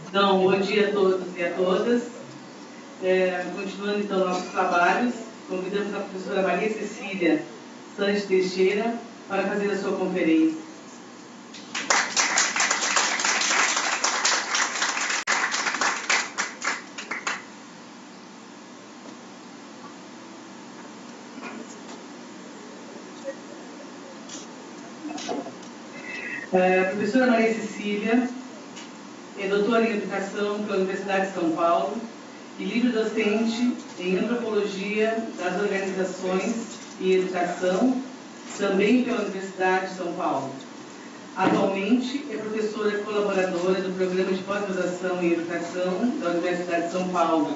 Então, bom dia a todos e a todas. Continuando então nossos trabalhos, convidamos a professora Maria Cecília Sanches Teixeira para fazer a sua conferência. A professora Maria Cecília é doutora em Educação pela Universidade de São Paulo e livre-docente em Antropologia das Organizações e Educação, também pela Universidade de São Paulo. Atualmente é professora colaboradora do Programa de Pós-Graduação em Educação da Universidade de São Paulo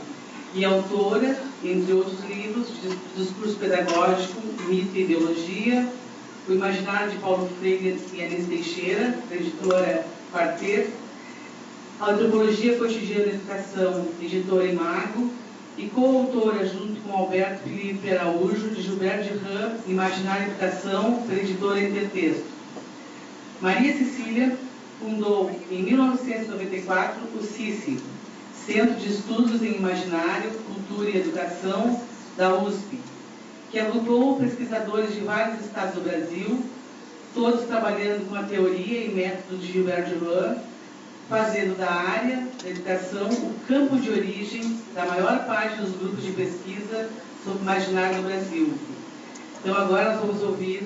e autora, entre outros livros, de discurso pedagógico, mito e ideologia, O Imaginário de Paulo Freire e Anísio Teixeira, da editora Quarteto, Antropologia Cotidiana da Educação, editora Imago, e coautora, junto com Alberto Felipe Araújo, de Gilberto de Rã, Imaginário e Educação, pela editora Intertexto. Maria Cecília fundou, em 1994, o CICI, Centro de Estudos em Imaginário, Cultura e Educação, da USP, que agrupou pesquisadores de vários estados do Brasil, todos trabalhando com a teoria e método de Gilberto de Rã, fazendo da área da educação o campo de origem da maior parte dos grupos de pesquisa sobre imaginário no Brasil. Então, agora nós vamos ouvir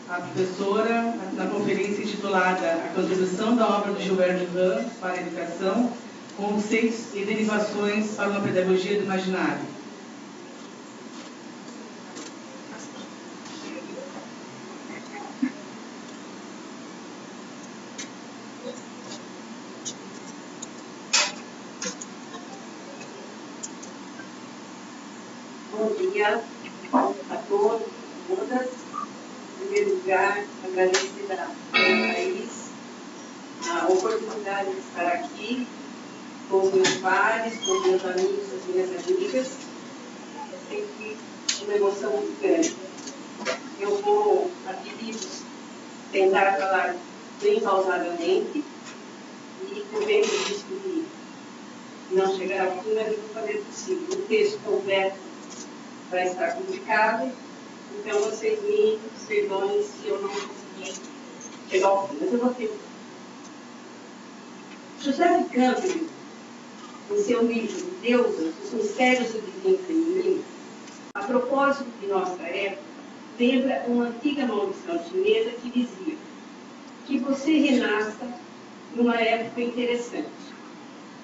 a professora na conferência intitulada A Contribuição da Obra de Gilberto de Rã para a Educação, Conceitos e Derivações para uma Pedagogia do Imaginário. Bom dia a todos e todas. Em primeiro lugar, agradecer a Thaís a oportunidade de estar aqui com os meus pares, com os meus amigos, as minhas amigas. É sempre uma emoção muito grande. Eu vou, a pedidos, tentar falar bem pausadamente e correndo o risco de não chegar ao fim, mas eu vou fazer o possível. O texto completo vai estar publicado, então vocês me perdoem se eu não conseguir chegar ao fim, mas eu vou ter. José de Campbell, em seu livro Deusas, os Mistérios do Divino Feminino, a propósito de nossa época, lembra uma antiga maldição chinesa que dizia que você renasça numa época interessante.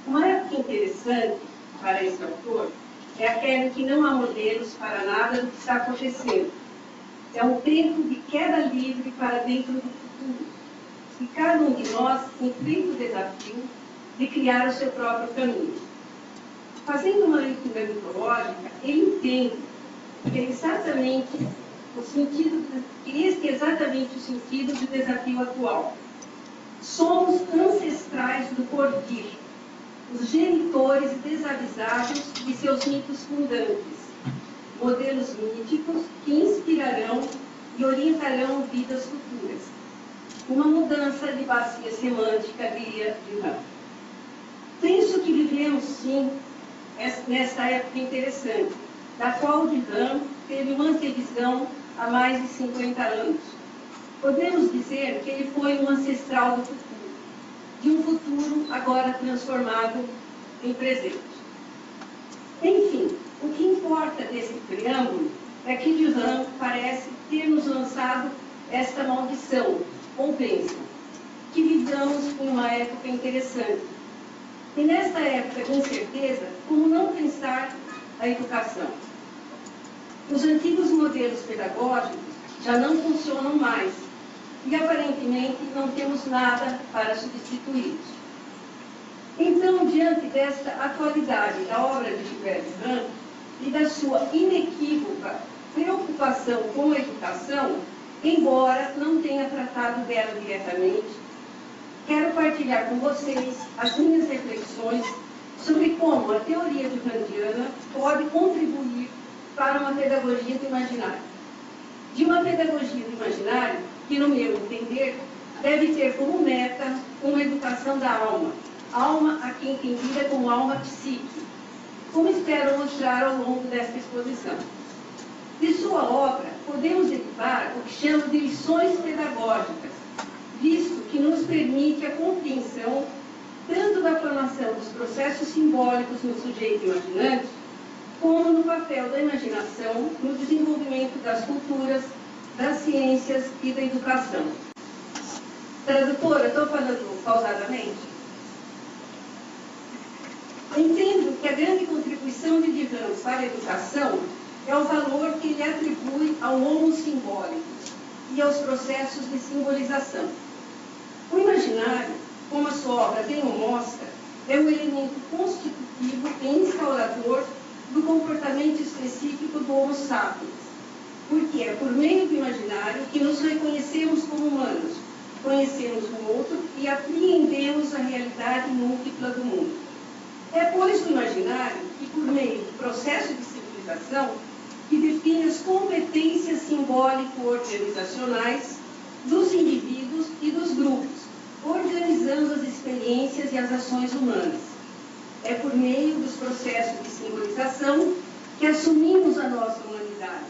Uma época interessante, para esse autor, é aquela que não há modelos para nada do que está acontecendo. É um tempo de queda livre para dentro do futuro. E cada um de nós enfrenta o desafio de criar o seu próprio caminho. Fazendo uma leitura mitológica, ele entende que este é exatamente o sentido do desafio atual. Somos ancestrais do porvir, os genitores desavisados de seus mitos fundantes, modelos míticos que inspirarão e orientarão vidas futuras. Uma mudança de bacia semântica, diria de Rã. Penso que vivemos, sim, nesta época interessante, da qual de Rã teve uma antevisão há mais de 50 anos. Podemos dizer que ele foi um ancestral do futuro, de um futuro agora transformado em presente. Enfim, o que importa desse preâmbulo é que Duran parece ter nos lançado esta maldição, ou pensa, que vivamos em uma época interessante. E nesta época de incerteza, como não pensar a educação? Os antigos modelos pedagógicos já não funcionam mais, e aparentemente não temos nada para substituí-los. Então, diante desta atualidade da obra de Gilberto de Rã e da sua inequívoca preocupação com a educação, embora não tenha tratado dela diretamente, quero partilhar com vocês as minhas reflexões sobre como a teoria randiana pode contribuir para uma pedagogia do imaginário. De uma pedagogia do imaginário que, no meu entender, deve ter como meta uma educação da alma, alma aqui entendida como alma psíquica, como espero mostrar ao longo desta exposição. De sua obra, podemos derivar o que chamo de lições pedagógicas, visto que nos permite a compreensão tanto da formação dos processos simbólicos no sujeito imaginante, como no papel da imaginação no desenvolvimento das culturas, das ciências e da educação. Tradutora, estou falando pausadamente? Entendo que a grande contribuição de Duchamp para a educação é o valor que ele atribui ao homo simbólico e aos processos de simbolização. O imaginário, como a sua obra bem o mostra, é um elemento constitutivo e instaurador do comportamento específico do Homo sapiens, porque é por meio do imaginário que nos reconhecemos como humanos, conhecemos o outro e apreendemos a realidade múltipla do mundo. É, pois, o imaginário que, por meio do processo de civilização, que define as competências simbólico-organizacionais dos indivíduos e dos grupos, organizando as experiências e as ações humanas. É por meio dos processos de simbolização que assumimos a nossa humanidade,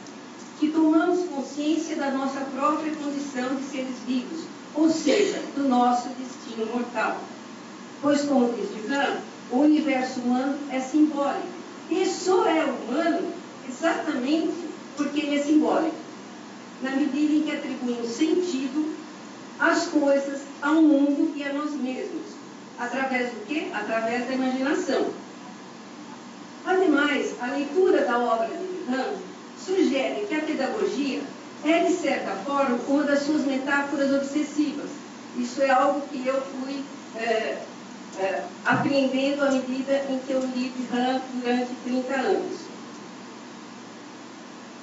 que tomamos consciência da nossa própria condição de seres vivos, ou seja, do nosso destino mortal. Pois, como diz Duchamp, o universo humano é simbólico. E só é humano exatamente porque ele é simbólico, na medida em que atribuímos sentido às coisas, ao mundo e a nós mesmos. Através do quê? Através da imaginação. Ademais, a leitura da obra de Duchamp sugere que a pedagogia é, de certa forma, uma das suas metáforas obsessivas. Isso é algo que eu fui apreendendo à medida em que eu li Duchamp durante 30 anos.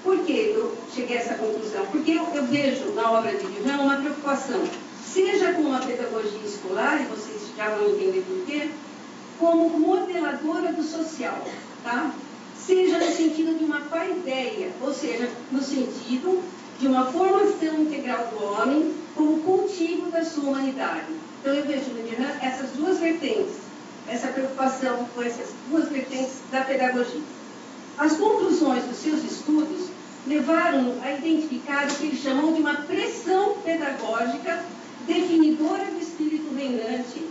Por que eu cheguei a essa conclusão? Porque eu vejo na obra de Duchamp uma preocupação, seja com a pedagogia escolar, e vocês já vão entender por quê, como modeladora do social, tá? Seja no sentido de uma paideia, ou seja, no sentido de uma formação integral do homem como cultivo da sua humanidade. Então eu vejo no Duchamp essas duas vertentes, essa preocupação com essas duas vertentes da pedagogia. As conclusões dos seus estudos levaram-no a identificar o que ele chamou de uma pressão pedagógica definidora do espírito reinante,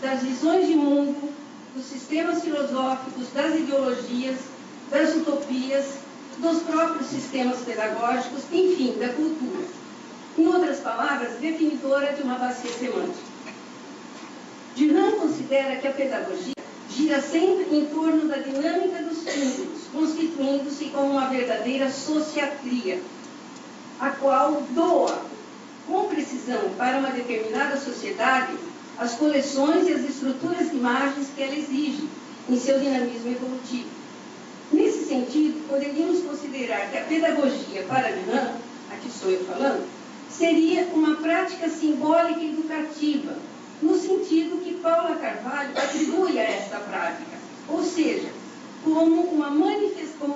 das visões de mundo, dos sistemas filosóficos, das ideologias, das utopias, dos próprios sistemas pedagógicos, enfim, da cultura. Em outras palavras, definidora de uma bacia semântica. Duchamp considera que a pedagogia gira sempre em torno da dinâmica dos símbolos, constituindo-se como uma verdadeira sociatria, a qual doa com precisão para uma determinada sociedade as coleções e as estruturas de imagens que ela exige em seu dinamismo evolutivo. Nesse sentido, poderíamos considerar que a pedagogia para Duchamp, aqui estou eu falando, seria uma prática simbólica e educativa, no sentido que Paula Carvalho atribui a esta prática, ou seja, como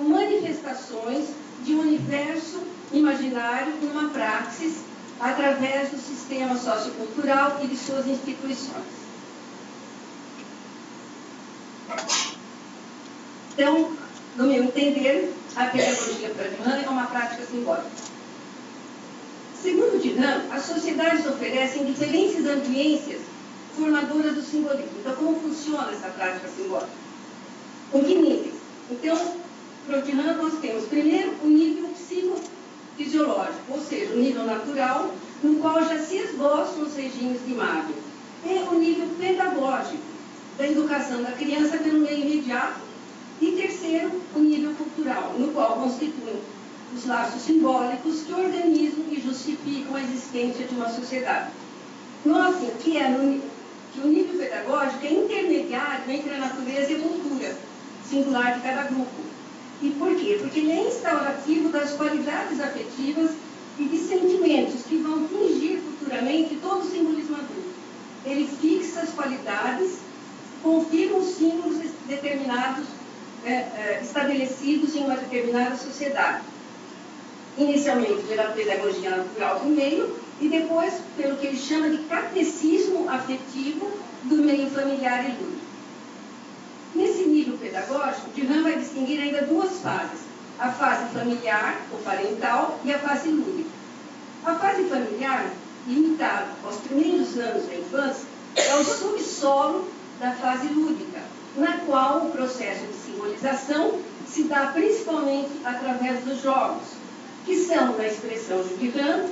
manifestações de um universo imaginário numa praxis através do sistema sociocultural e de suas instituições. Então, no meu entender, a pedagogia para Duchamp é uma prática simbólica. Segundo Duchamp, as sociedades oferecem diferentes ambiências formadoras do simbolismo. Então, como funciona essa prática simbólica? Em que níveis? Então, para o Duchamp, nós temos, primeiro, o nível psicofisiológico, ou seja, o nível natural, no qual já se esboçam os regimes de imagem. E o nível pedagógico, da educação da criança pelo meio imediato. E terceiro, o nível cultural, no qual constituem os laços simbólicos que organizam e justificam a existência de uma sociedade. Notem que o nível pedagógico é intermediário entre a natureza e a cultura singular de cada grupo. E por quê? Porque ele é instaurativo das qualidades afetivas e de sentimentos que vão fingir futuramente todo o simbolismo adulto. Ele fixa as qualidades, confirma os símbolos determinados, estabelecidos em uma determinada sociedade. Inicialmente pela pedagogia natural do meio e depois pelo que ele chama de catecismo afetivo do meio familiar e lúdico. Nesse nível pedagógico, Duran vai distinguir ainda duas fases: a fase familiar ou parental e a fase lúdica. A fase familiar, limitada aos primeiros anos da infância, é o subsolo da fase lúdica, na qual o processo de simbolização se dá principalmente através dos jogos, que são, na expressão de Duran,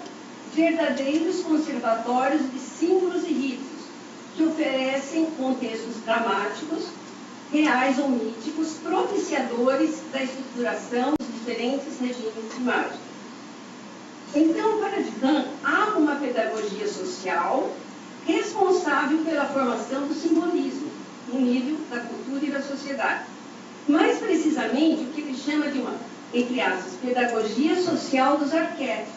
verdadeiros conservatórios de símbolos e ritos, que oferecem contextos dramáticos, reais ou míticos, propiciadores da estruturação dos diferentes regimes de imagem. Então, para Duran, há uma pedagogia social responsável pela formação do simbolismo, no nível da cultura e da sociedade. Mais precisamente, o que ele chama de uma, entre aspas, pedagogia social dos arquétipos,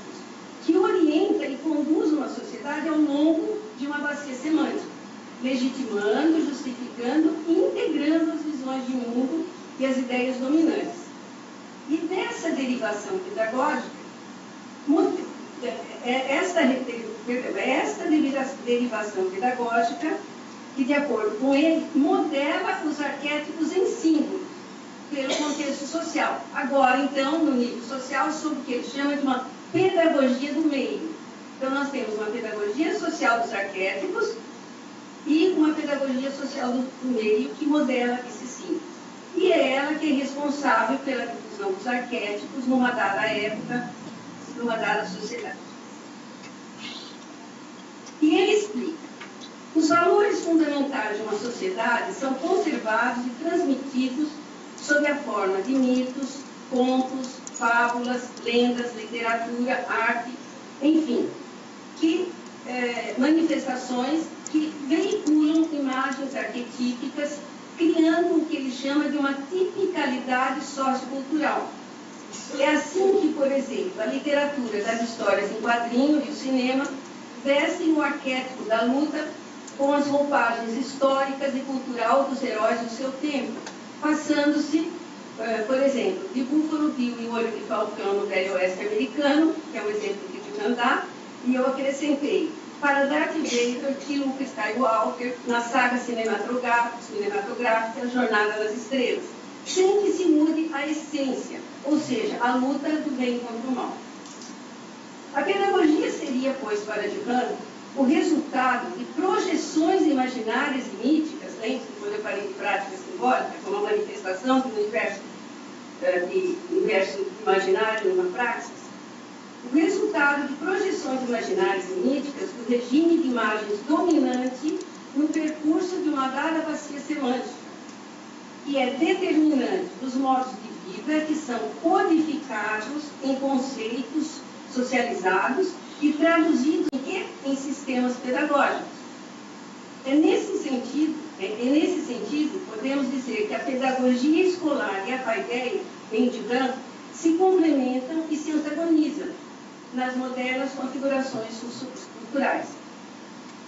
que orienta e conduz uma sociedade ao longo de uma bacia semântica, legitimando, justificando e integrando as visões de mundo e as ideias dominantes. E dessa derivação pedagógica, esta derivação pedagógica, que, de acordo com ele, modela os arquétipos em símbolos, pelo contexto social. Agora, então, no nível social, sobre o que ele chama de uma pedagogia do meio. Então, nós temos uma pedagogia social dos arquétipos e uma pedagogia social do meio que modela esses símbolos. E é ela que é responsável pela difusão dos arquétipos numa dada época, numa dada sociedade. E ele explica: os valores fundamentais de uma sociedade são conservados e transmitidos sob a forma de mitos, contos, fábulas, lendas, literatura, arte, enfim, manifestações que veiculam imagens arquetípicas, criando o que ele chama de uma tipicalidade sociocultural. É assim que, por exemplo, a literatura das histórias em quadrinho e o cinema vestem o arquétipo da luta com as roupagens históricas e cultural dos heróis do seu tempo, passando-se, por exemplo, de Buffalo Bill e o Olho de Falcão no Velho Oeste americano, que é um exemplo que Duran dá, e eu acrescentei, para Darth Vader e Luke Skywalker na saga cinematográfica Jornada nas Estrelas, sem que se mude a essência, ou seja, a luta do bem contra o mal. A pedagogia seria, pois, para Duran, o resultado de projeções imaginárias e míticas, lembre-se quando eu falei de prática simbólica, como a manifestação do universo imaginário numa praxis, o resultado de projeções imaginárias e míticas do regime de imagens dominante no percurso de uma dada bacia semântica, que é determinante dos modos de vida que são codificados em conceitos socializados e traduzidos em sistemas pedagógicos. Nesse sentido, podemos dizer que a pedagogia escolar e a paideia, em Duran, se complementam e se antagonizam nas modernas configurações culturais.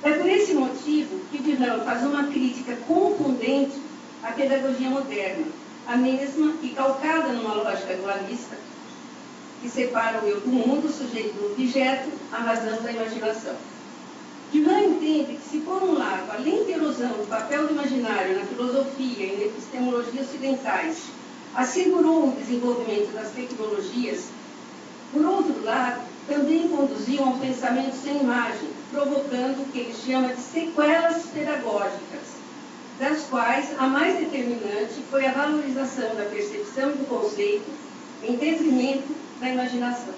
É por esse motivo que Duran faz uma crítica contundente à pedagogia moderna, a mesma e calcada numa lógica dualista, que separa o eu do mundo, o sujeito do objeto, a razão da imaginação. Duran entende que, se por um lado, a lenta erosão do papel do imaginário na filosofia e na epistemologia ocidentais assegurou o desenvolvimento das tecnologias, por outro lado, também conduziu a um pensamento sem imagem, provocando o que ele chama de sequelas pedagógicas, das quais a mais determinante foi a valorização da percepção e do conceito em detrimento da imaginação.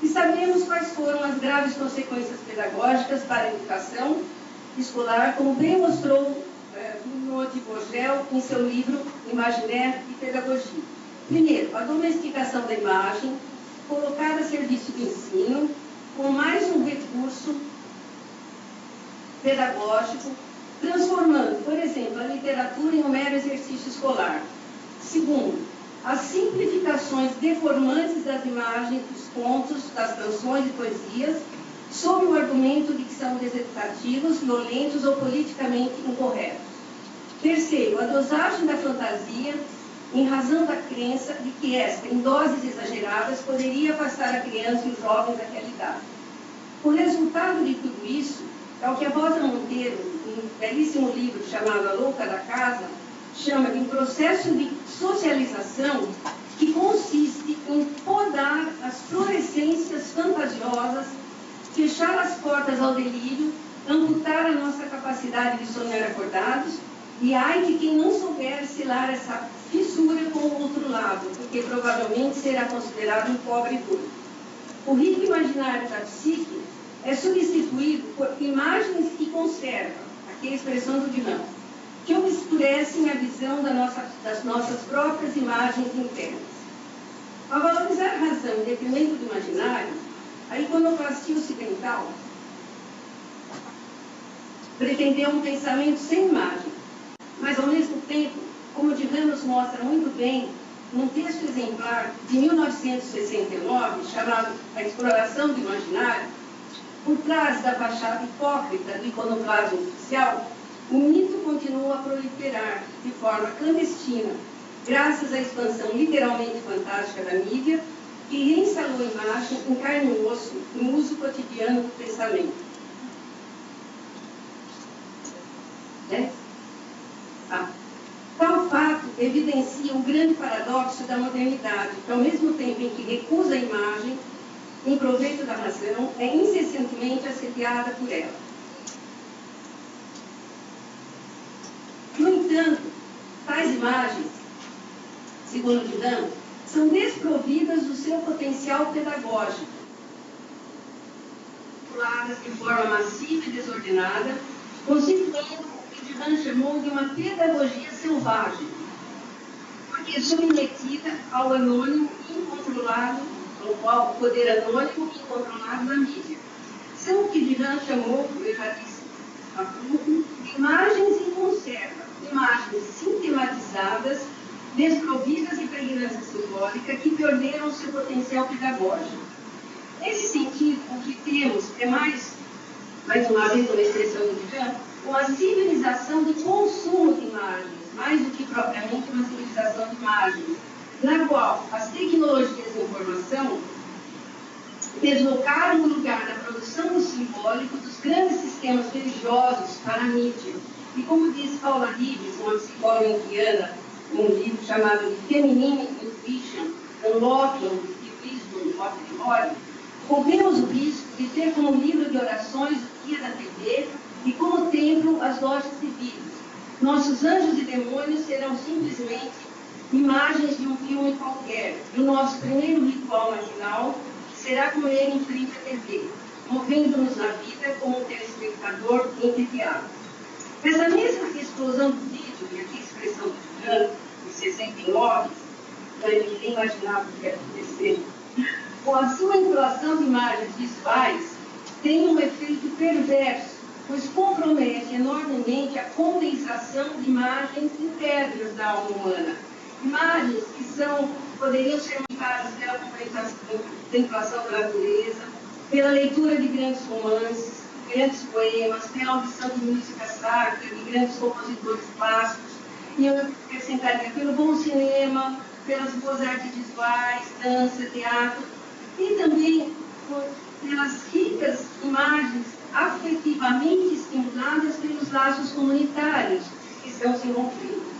E sabemos quais foram as graves consequências pedagógicas para a educação escolar, como bem mostrou Bruno de Vogel em seu livro Imaginaire e Pedagogia. Primeiro, a domesticação da imagem, colocada a serviço do ensino, com mais um recurso pedagógico, transformando, por exemplo, a literatura em um mero exercício escolar. Segundo, as simplificações deformantes das imagens, dos contos, das canções e poesias, sob o argumento de que são deseducativos, violentos ou politicamente incorretos. Terceiro, a dosagem da fantasia, em razão da crença de que esta, em doses exageradas, poderia afastar a criança e os jovens daquela idade. O resultado de tudo isso é o que a Rosa Monteiro, em um belíssimo livro chamado A Louca da Casa, chama de um processo de socialização que consiste em podar as fluorescências fantasiosas, fechar as portas ao delírio, amputar a nossa capacidade de sonhar acordados, e ai de quem não souber selar essa fissura com o outro lado, porque provavelmente será considerado um pobre duro. O rico imaginário da psique é substituído por imagens que conservam, aqui é a expressão do Dinan, que obscurecem a visão das nossas próprias imagens internas. Ao valorizar a razão em detrimento do imaginário, a iconoclastia ocidental pretendeu um pensamento sem imagem, mas ao mesmo tempo, como Dinan nos mostra muito bem, num texto exemplar de 1969, chamado A Exploração do Imaginário, por trás da fachada hipócrita do iconoclasmo oficial, o mito continua a proliferar de forma clandestina, graças à expansão literalmente fantástica da mídia, que reinstalou a imagem em carne e osso no uso cotidiano do pensamento. Tal fato evidencia um grande paradoxo da modernidade, que ao mesmo tempo em que recusa a imagem, em proveito da razão, é incessantemente assediada por ela. No entanto, tais imagens, segundo Dinan, são desprovidas do seu potencial pedagógico, manipuladas de forma massiva e desordenada, constituindo o que Dinan chamou de uma pedagogia selvagem, porque submetida ao anônimo incontrolado, ao poder anônimo e incontrolado da mídia. São o que Dinan chamou, eu já disse há pouco, de imagens em conserva, imagens sistematizadas, desprovidas de pregnância simbólica, que perderam seu potencial pedagógico. Nesse sentido, o que temos é mais uma vez uma expressão do Dinan, uma civilização de consumo de imagens, mais do que propriamente uma civilização de imagens, na qual as tecnologias de informação deslocaram o lugar da produção do simbólico dos grandes sistemas religiosos para a mídia. E como diz Paula Rives, uma psicóloga indiana, num livro chamado de Feminine Intuition, Unlocking the Wisdom of the Body, corremos o risco de ter como livro de orações o guia da TV e como templo as lojas civis. Nossos anjos e demônios serão simplesmente imagens de um filme qualquer, e o nosso primeiro ritual matinal será comer em frente à TV, movendo-nos na vida como um telespectador entediado. Essa mesma explosão do vídeo, e aqui a expressão do Dinan, de 69, ele nem imaginava o que ia acontecer, com a sua instalação de imagens visuais, tem um efeito perverso, pois compromete enormemente a condensação de imagens internas da alma humana. Imagens que poderiam ser montadas pela contemplação da natureza, pela leitura de grandes romances, grandes poemas, pela audição de música sacra, de grandes compositores clássicos, e eu acrescentaria pelo bom cinema, pelas boas artes visuais, dança, teatro, e também pelas ricas imagens afetivamente estimuladas pelos laços comunitários que estão se rompendo.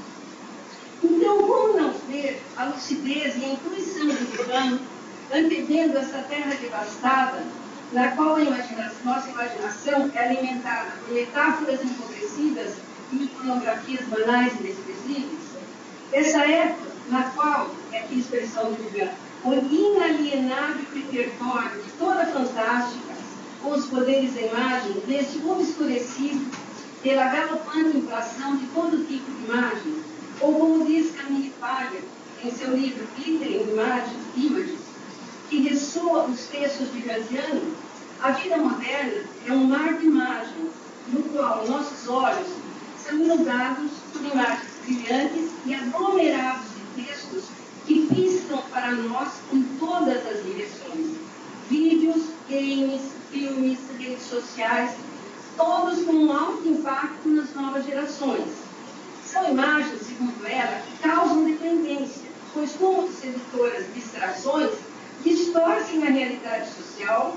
Então, como não ver a lucidez e a intuição de Dinan antevendo essa terra devastada, na qual nossa imaginação é alimentada por metáforas empobrecidas e iconografias banais e desprezíveis? Essa época na qual, é aqui a expressão do Dinan, o inalienável repertório de toda a fantástica, com os poderes da imagem, deste obscurecido pela galopante inflação de todo tipo de imagem, ou como diz Camille Paglia em seu livro Glittering Images, que ressoa os textos de Graziano, a vida moderna é um mar de imagens, no qual nossos olhos são inundados por imagens brilhantes e aglomerados de textos que piscam para nós em todas as direções. Vídeos, games, filmes, redes sociais, todos com um alto impacto nas novas gerações. São imagens, segundo ela, que causam dependência, pois como sedutoras distrações, distorcem a realidade social,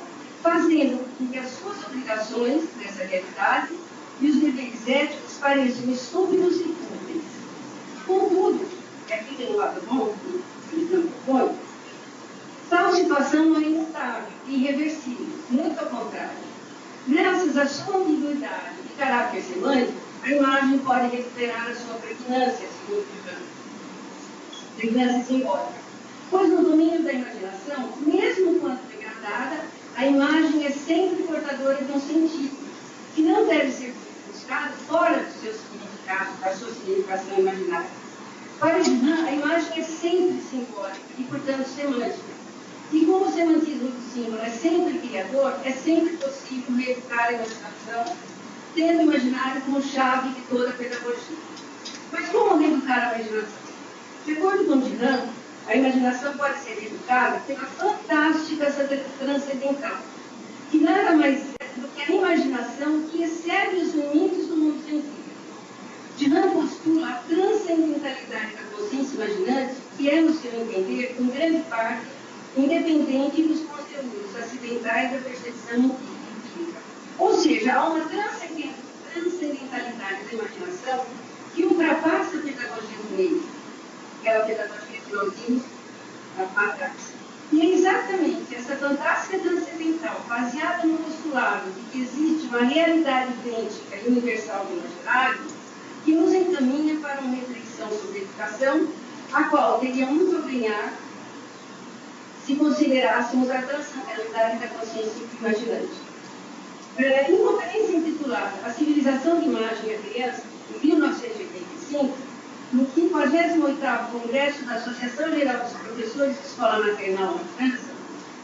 fazendo com que as suas obrigações nessa realidade e os deveres éticos pareçam estúpidos e fúteis. Contudo, aqui tem um lado bom, que eles não propõem, tal situação não é imutável e irreversível, muito ao contrário. Graças à sua ambiguidade e caráter semântico, a imagem pode recuperar a sua pregnância, segundo Kant. Pregnância simbólica. Pois no domínio da imaginação, mesmo quando degradada, a imagem é sempre portadora de um sentido, que não deve ser buscado fora do seu significado, da sua significação imaginária. Para Renan, a imagem é sempre simbólica e, portanto, semântica. E como o semantismo do símbolo é sempre criador, é sempre possível reeducar a imaginação, tendo o imaginário como chave de toda a pedagogia. Mas como reeducar a imaginação? De acordo com Renan, a imaginação pode ser educada pela fantástica transcendental, que nada mais é do que a imaginação que excede os limites do mundo sensível. Renan postula a transcendentalidade da consciência imaginante, que é, no seu entender, em grande parte, independente dos conteúdos acidentais da percepção empírica. Ou seja, há uma transcendentalidade da imaginação que ultrapassa a pedagogia do meio, aquela pedagogia que nós vimos atrás. E é exatamente essa fantástica transcendental, baseada no postulado de que existe uma realidade idêntica e universal do imaginário, que nos encaminha para uma reflexão sobre a educação, a qual teríamos a ganhar se considerássemos a transcendentalidade da consciência imaginante. Em conferência intitulada A Civilização de Imagem à Criança, em 1985, no 58º Congresso da Associação Geral dos Professores de Escola Maternal na França,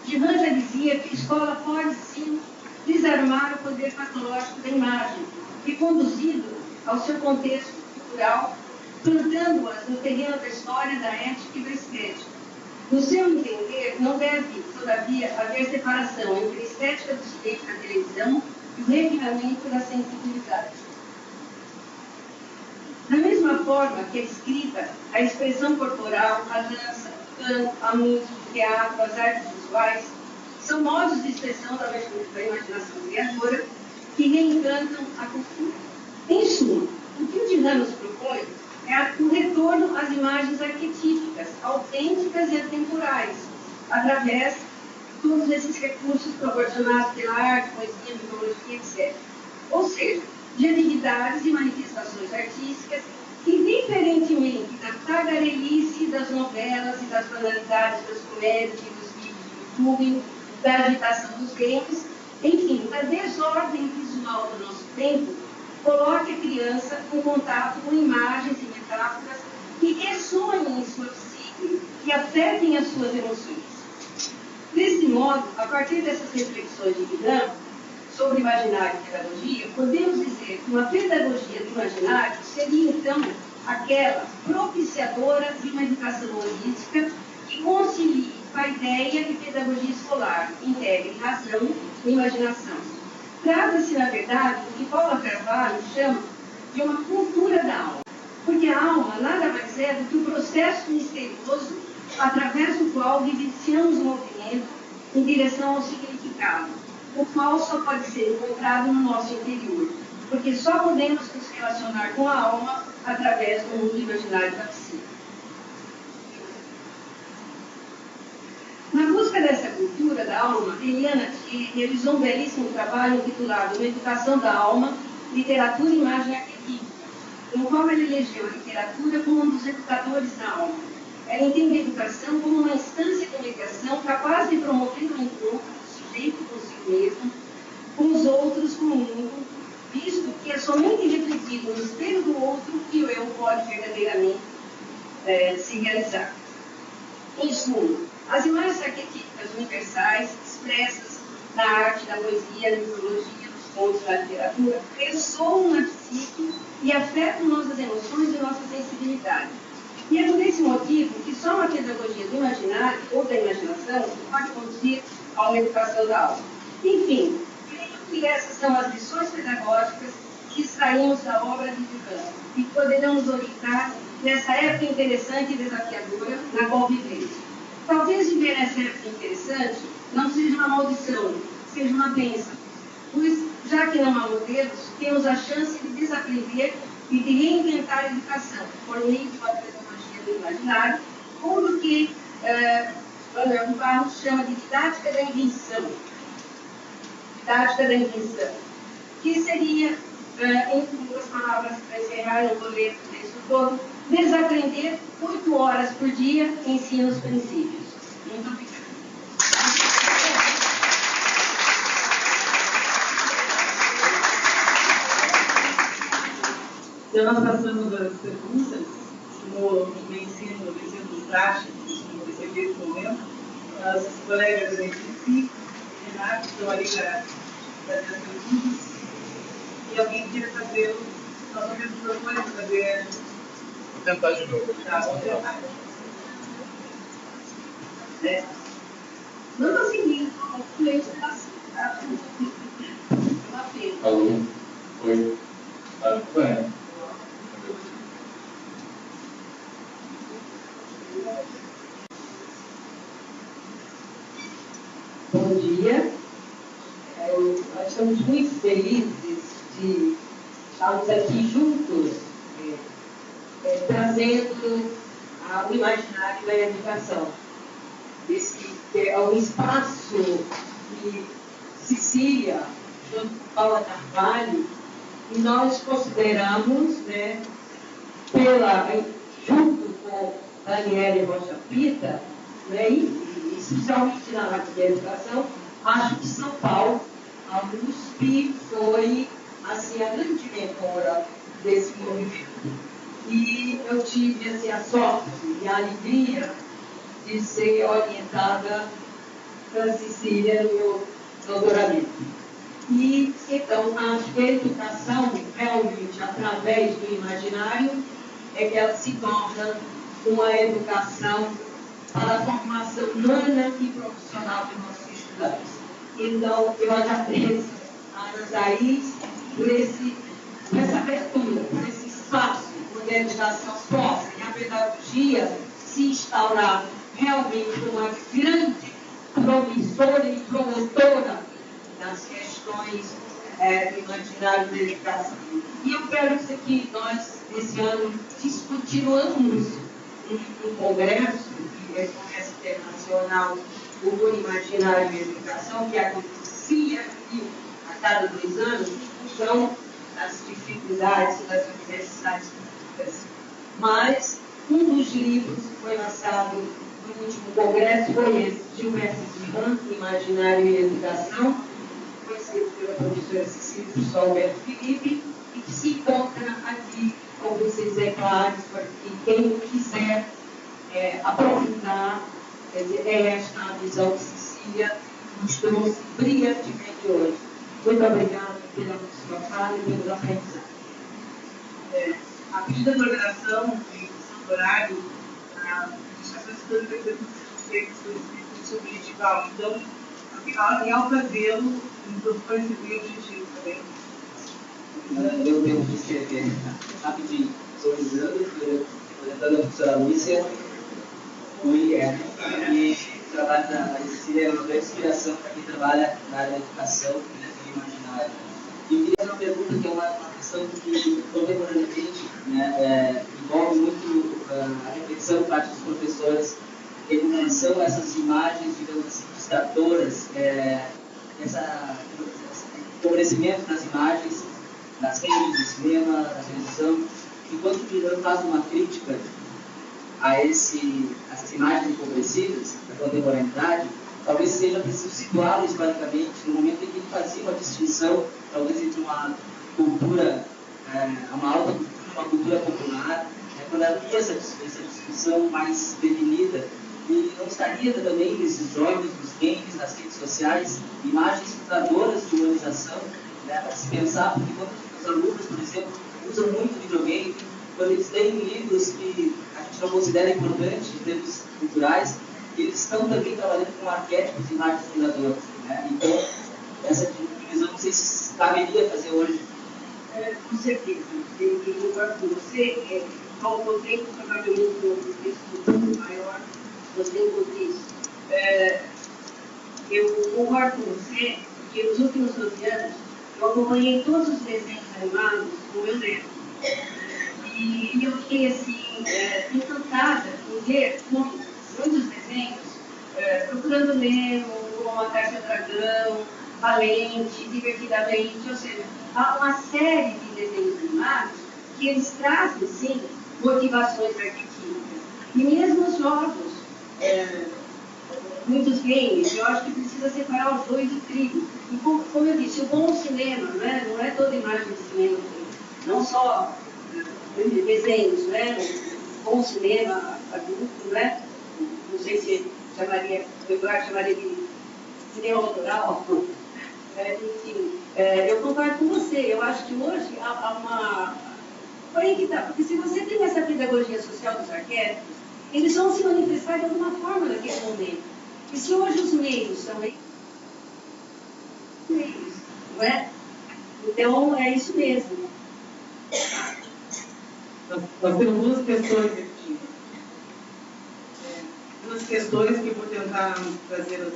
Renan já dizia que a escola pode, sim, desarmar o poder patológico da imagem e conduzi-lo ao seu contexto cultural, plantando-as no terreno da história, da ética e da estética. No seu entender, não deve, todavia, haver separação entre a estética do cinema e da televisão e o refinamento da sensibilidade. Da mesma forma que a escrita, a expressão corporal, a dança, o canto, a música, o teatro, as artes visuais, são modos de expressão da imaginação criadora que reencantam a cultura. Em suma, o que o Renan nos propõe é o retorno às imagens arquetípicas, autênticas e atemporais, através de todos esses recursos proporcionados pela arte, poesia, mitologia, etc. Ou seja, de atividades e manifestações artísticas que, diferentemente da tagarelice das novelas e das banalidades das comédias e dos vídeos do YouTube, da agitação dos games, enfim, da desordem visual do nosso tempo, coloque a criança em contato com imagens e metáforas que ressoem em sua psique e afetem as suas emoções. Desse modo, a partir dessas reflexões de Renan sobre imaginário e pedagogia, podemos dizer que uma pedagogia do imaginário seria, então, aquela propiciadora de uma educação holística que concilie com a ideia de pedagogia escolar, integre razão e imaginação. Trata-se, na verdade, do que Paula Carvalho chama de uma cultura da alma, porque a alma nada mais é do que o processo misterioso através do qual vivenciamos o movimento em direção ao significado, o qual só pode ser encontrado no nosso interior, porque só podemos nos relacionar com a alma através do mundo imaginário da psique. Na busca dessa cultura da alma, Eliana Thier realizou um belíssimo trabalho intitulado Uma Educação da Alma, Literatura e Imagem Arquetípica, no qual ela elegeu a literatura como um dos educadores da alma. Ela entende a educação como uma instância de mediação capaz de promover o encontro do sujeito consigo mesmo, com os outros, com o mundo, visto que é somente refletido no espelho do outro que o eu pode verdadeiramente se realizar. Em suma, as imagens arquetípicas universais, expressas na arte, na poesia, na mitologia, nos contos, na literatura, ressoam na psique e afetam nossas emoções e nossa sensibilidade. E é por esse motivo que só uma pedagogia do imaginário ou da imaginação pode conduzir a uma educação da alma. Enfim, creio que essas são as lições pedagógicas que extraímos da obra de Duchamp e que poderão nos orientar nessa época interessante e desafiadora na qual vivemos. Talvez viver nessa época interessante não seja uma maldição, seja uma bênção, pois, já que não há modelos, temos a chance de desaprender e de reinventar a educação, por meio de uma tecnologia do imaginário, ou do que Leandro Barros chama de didática da invenção. Didática da invenção, que seria, em duas palavras para encerrar, não vou ler o texto todo, desaprender 8 horas por dia, ensina os princípios. Muito obrigada. Então, nós passamos as perguntas no ensino prático, no desse momento. As colegas da equipe, Renato, estão ali para fazer as perguntas. E alguém queira fazer, nós vamos propor fazer. Vou tentar de novo. Tá, vamos tentar. Não consegui, o cliente está assim. Uma pena. Alô? Oi. Tá bem. Bom dia. Nós estamos muito felizes de estarmos aqui juntos, trazendo o imaginário da educação. Esse é um espaço que Cecília, junto com Paula Carvalho, e nós consideramos, né, junto com Daniela Rocha Pita, né, e especialmente na área de educação, acho que São Paulo, a USP, foi assim, a grande mentora desse movimento. E eu tive assim, a sorte e a alegria de ser orientada pela Cecília no meu doutoramento. E, então, acho que a educação, realmente, através do imaginário, é que ela se torna uma educação para a formação humana e profissional dos nossos estudantes. Então, eu agradeço a Ana Thaís por essa abertura, por esse espaço onde a educação possa e a pedagogia se instaurar realmente uma grande promissora e promotora das questões do imaginário da educação. E eu quero que nós, esse ano, continuamos um congresso, que é o Congresso Internacional do Imaginário e Educação, que acontecia aqui a cada 2 anos, em função das dificuldades das universidades públicas. Mas um dos livros que foi lançado no último congresso foi esse, Gilberto Duran, Imaginário e Educação, foi escrito pela professora Cecília e professor Alberto Felipe, e que se encontra aqui com esses exemplares para que quem quiser aprofundar, quer dizer, esta visão que Cecília nos trouxe brilhantemente hoje. Muito obrigada pela sua fala e pelos aprendizados. A partir da programação e do horário, a gente está solicitando que o seu objetival. Então, afinal, ao fazê-lo, nos propõe esse objetivo também. Eu tenho que escrever rapidinho. Sou Lisandro, orientando a professora Lúcia, e trabalho na Cecília, é uma grande inspiração para quem trabalha na área da educação e do imaginário. E eu queria fazer uma pergunta que é uma questão que, contemporaneamente, né, envolve muito a reflexão por parte dos professores em relação a essas imagens, digamos assim, distratoras, esse empobrecimento das imagens, nas redes, no cinema, na televisão. Enquanto o Duran faz uma crítica a essas imagens empobrecidas da contemporaneidade, talvez seja preciso situá-lo historicamente no momento em que ele fazia uma distinção, talvez entre uma cultura, uma alta cultura, uma cultura popular, quando havia essa distinção mais definida, e não estaria também nesses jogos, nos games, nas redes sociais, imagens fundadoras de humanização, né, para se pensar, porque quando os alunos, por exemplo, usam muito videogame, quando eles leem livros que a gente não considera importantes em termos culturais, eles estão também trabalhando com arquétipos e imagens fundadoras. Né? Então, essa divisão, não sei se caberia fazer hoje. Com certeza. Eu concordo com você. Faltou tempo, provavelmente um texto um pouco maior, você encontra isso. Eu concordo com você porque nos últimos 12 anos eu acompanhei todos os desenhos animados do meu neto. E eu fiquei assim, encantada em ver muitos desenhos, Procurando Nemo, Como Matar Seu Dragão, Valente, Divertidamente, ou seja, há uma série de desenhos animados que eles trazem, sim, motivações arquetípicas. E mesmo os jogos, muitos games, eu acho que precisa separar o joio do trigo. E como eu disse, o bom cinema, né, não é toda imagem de cinema, não só desenhos, né, o bom cinema adulto, né, não sei se chamaria, o Eduardo chamaria de cinema autoral, enfim, eu concordo com você, eu acho que hoje há uma... Porém que tá, porque se você tem essa pedagogia social dos arquétipos, eles vão se manifestar de alguma forma naquele momento. E se hoje os meios são meios, não é? Então, é isso mesmo. Nós temos duas questões aqui. Duas questões que eu vou tentar trazê-las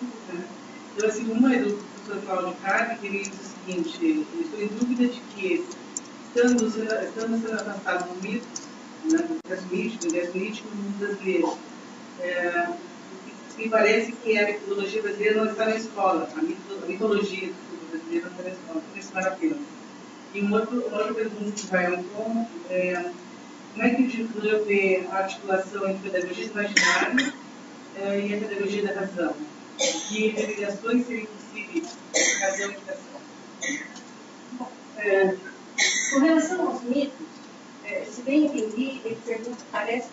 juntas, né? Então, assim, uma é do professor Cláudio Carpe, que ele diz o seguinte: estou em dúvida de que, estando sendo afastados dos mitos, né, do universo mítico no mundo brasileiro, me parece que a mitologia brasileira não está na escola, a mitologia brasileira não está na escola, por isso vale a pena. E uma outra pergunta que vai ao ponto é: como é que o diretor vê a articulação entre a pedagogia do imaginário e a pedagogia da razão? Que interligações seriam possíveis entre razão e razão? Com relação aos mitos, se bem entendi, ele pergunta, parece que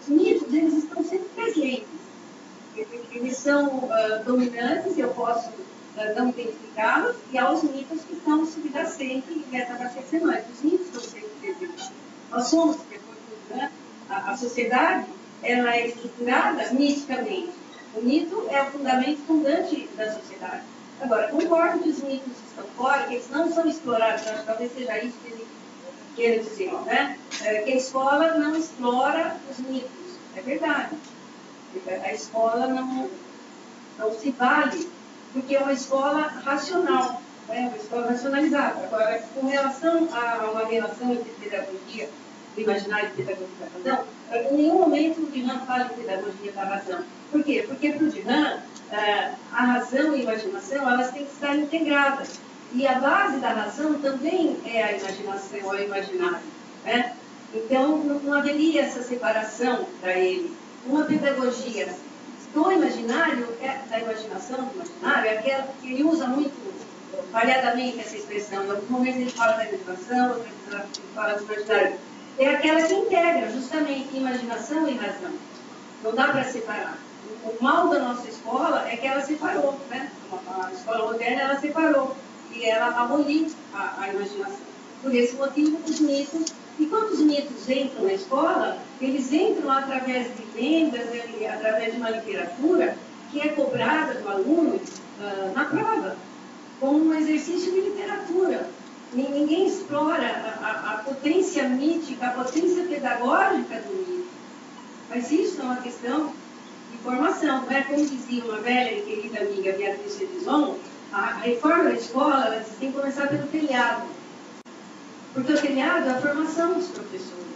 os mitos, eles estão sempre presentes. Eles são dominantes, eu posso não identificá-los, e há os mitos que são subjacentes e metafascientes, mas os mitos estão sempre presentes. Nós somos, a sociedade, ela é estruturada miticamente. O mito é o fundamento fundante da sociedade. Agora, concordo que os mitos estão fora, que eles não são explorados, acho que talvez seja isso que ele queira dizer, né? Que a escola não explora os mitos. É verdade. A escola não se vale, porque é uma escola racional, né? Uma escola racionalizada. Agora, com relação a uma relação entre pedagogia do imaginário e pedagogia da razão, em nenhum momento o Dinan fala em pedagogia da razão. Por quê? Porque para o Dinan, a razão e a imaginação, elas têm que estar integradas. E a base da razão também é a imaginação, é o imaginário, né? Então, não haveria essa separação para ele. Uma pedagogia do imaginário, da imaginação do imaginário, é aquela que ele usa muito falhadamente essa expressão. Em alguns momentos ele fala da imaginação, outras vezes ele fala do imaginário. É aquela que integra justamente imaginação e razão. Não dá para separar. O mal da nossa escola é que ela separou, né? A escola moderna, ela separou. E ela aboliu a imaginação. Por esse motivo, os mitos. E quando os mitos entram na escola, eles entram através de vendas, através de uma literatura que é cobrada do aluno na prova, como um exercício de literatura. Ninguém explora a potência mítica, a potência pedagógica do mito. Mas isso é uma questão de formação, não é? Como dizia uma velha e querida amiga, Beatriz Redison, a reforma da escola, ela tem que começar pelo telhado. Porque o telhado é a formação dos professores.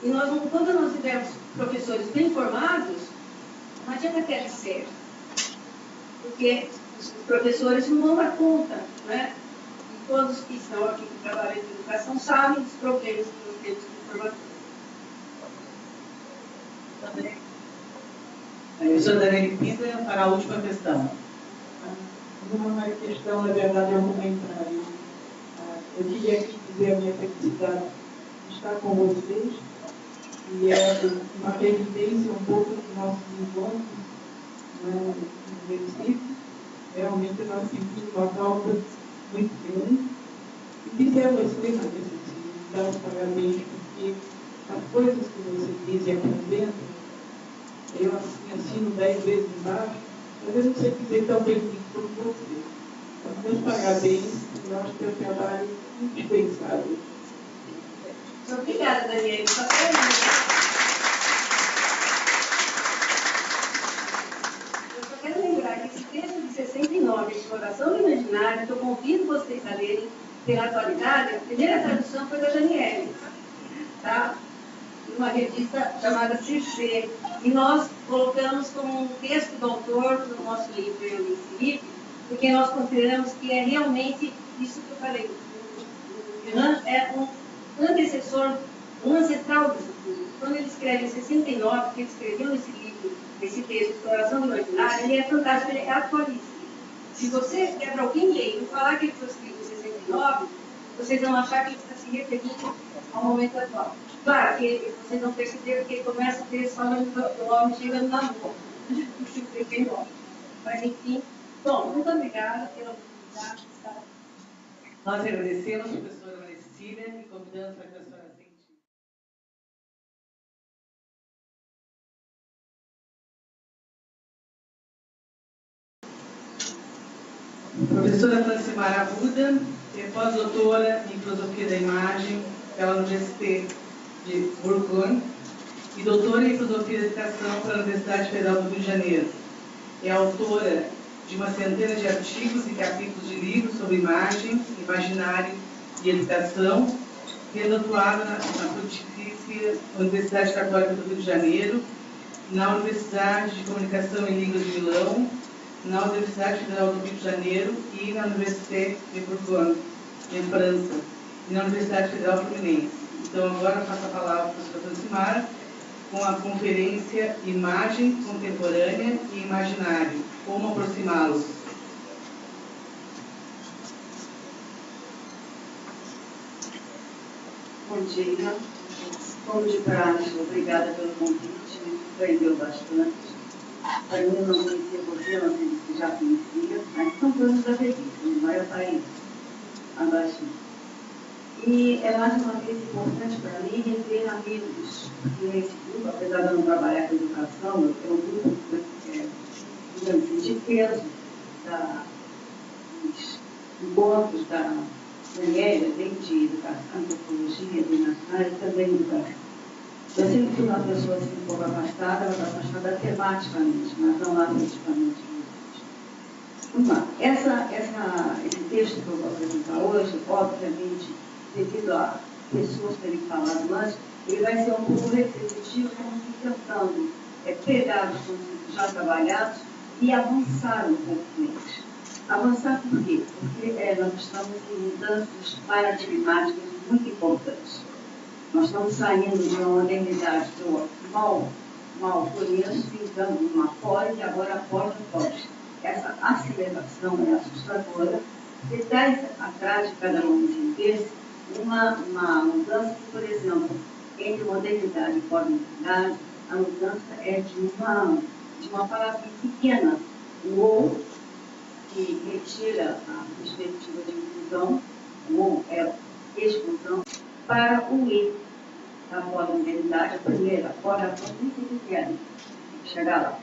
E quando nós tivermos professores bem formados, não adianta ter alicerce. Porque os professores não vão dar conta, né? E todos que estão aqui que trabalham em educação sabem dos problemas que nós temos de formação. A professora Daniele Pinda para a última questão. Não é questão, na verdade, é um comentário. Eu queria aqui dizer a minha felicidade de estar com vocês, e é uma evidência um pouco dos nossos encontros, né, no Recife. Realmente nós sentimos uma falta muito grande. E dizer a você, Maria, dar os parabéns, porque as coisas que você diz e apresenta, eu assino 10 vezes embaixo, mas eu não sei dizer tão bem isso como você. Então, meus parabéns, eu acho que é um trabalho indispensável. Muito obrigada, Daniela. Eu só quero lembrar que esse texto de 69, Exploração do Imaginário, que eu convido vocês a lerem pela atualidade, a primeira tradução foi da Daniela, tá? Uma revista chamada Circe, e nós colocamos como um texto do autor no nosso livro, Eu e Felipe, porque nós consideramos que é realmente isso que eu falei. O Renan é um antecessor, um ancestral desse livro. Quando ele escreve em 69, que ele escreveu esse livro, esse texto, Exploração do Imaginário, ele é fantástico, ele é atualíssimo. Se você quebra alguém ler e falar que ele foi escrito em 69, vocês vão achar que ele está se referindo ao momento atual. Claro que vocês vão perceber que ele começa o texto falando do homem chegando na lua. Mas, enfim, bom, muito obrigada pela oportunidade de estar aqui. Nós agradecemos, professora Maria Cecília, e convidamos para que a senhora sente. Professora Francimar Arruda é pós-doutora em Filosofia da Imagem pela Universidade de Bourgogne e doutora em Filosofia da Educação pela Universidade Federal do Rio de Janeiro. É autora de uma centena de artigos e capítulos de livros sobre imagem, imaginário e educação, tendo atuado na Pontifícia Universidade Católica do Rio de Janeiro, na Universidade de Comunicação e Línguas de Milão, na Universidade Federal do Rio de Janeiro e na Université de Bourgogne, em França, e na Universidade Federal Fluminense. Então, agora eu passo a palavra para a professora Francimar com a conferência Imagem Contemporânea e Imaginário, como aproximá-los. Bom dia. Como de praxe, obrigada pelo convite, me surpreendeu bastante. Para mim, não conhecia você, não sei se já conhecia, mas são coisas da revista, não vai estar aí abaixo. E é mais uma vez importante para mim rever amigos, porque esse grupo, apesar de eu não trabalhar com educação, eu tenho um grupo, digamos assim, de peso dos encontros da Daniela, desde educação, antropologia, de imaginário e também educação. Eu sempre fui uma pessoa assim, um pouco afastada, mas afastada tematicamente, mas não afetivamente. Vamos lá. Esse texto que eu vou apresentar hoje, obviamente, devido a pessoas terem falado antes, ele vai ser um pouco repetitivo, como se tentando pegar os conceitos já trabalhados e avançar um pouco neles. Avançar por quê? Porque nós estamos em mudanças paradigmáticas muito importantes. Nós estamos saindo de uma modernidade do mal conheço, entrando numa pós e agora pós. Essa aceleração é assustadora, e traz atrás de cada um desse uma mudança que, por exemplo, entre modernidade e pós-modernidade, a mudança é de uma palavra pequena, o ou, que retira a perspectiva de inclusão, o ou é exclusão, para o e, da pós-modernidade, a primeira, fora muito pequena, chegar lá.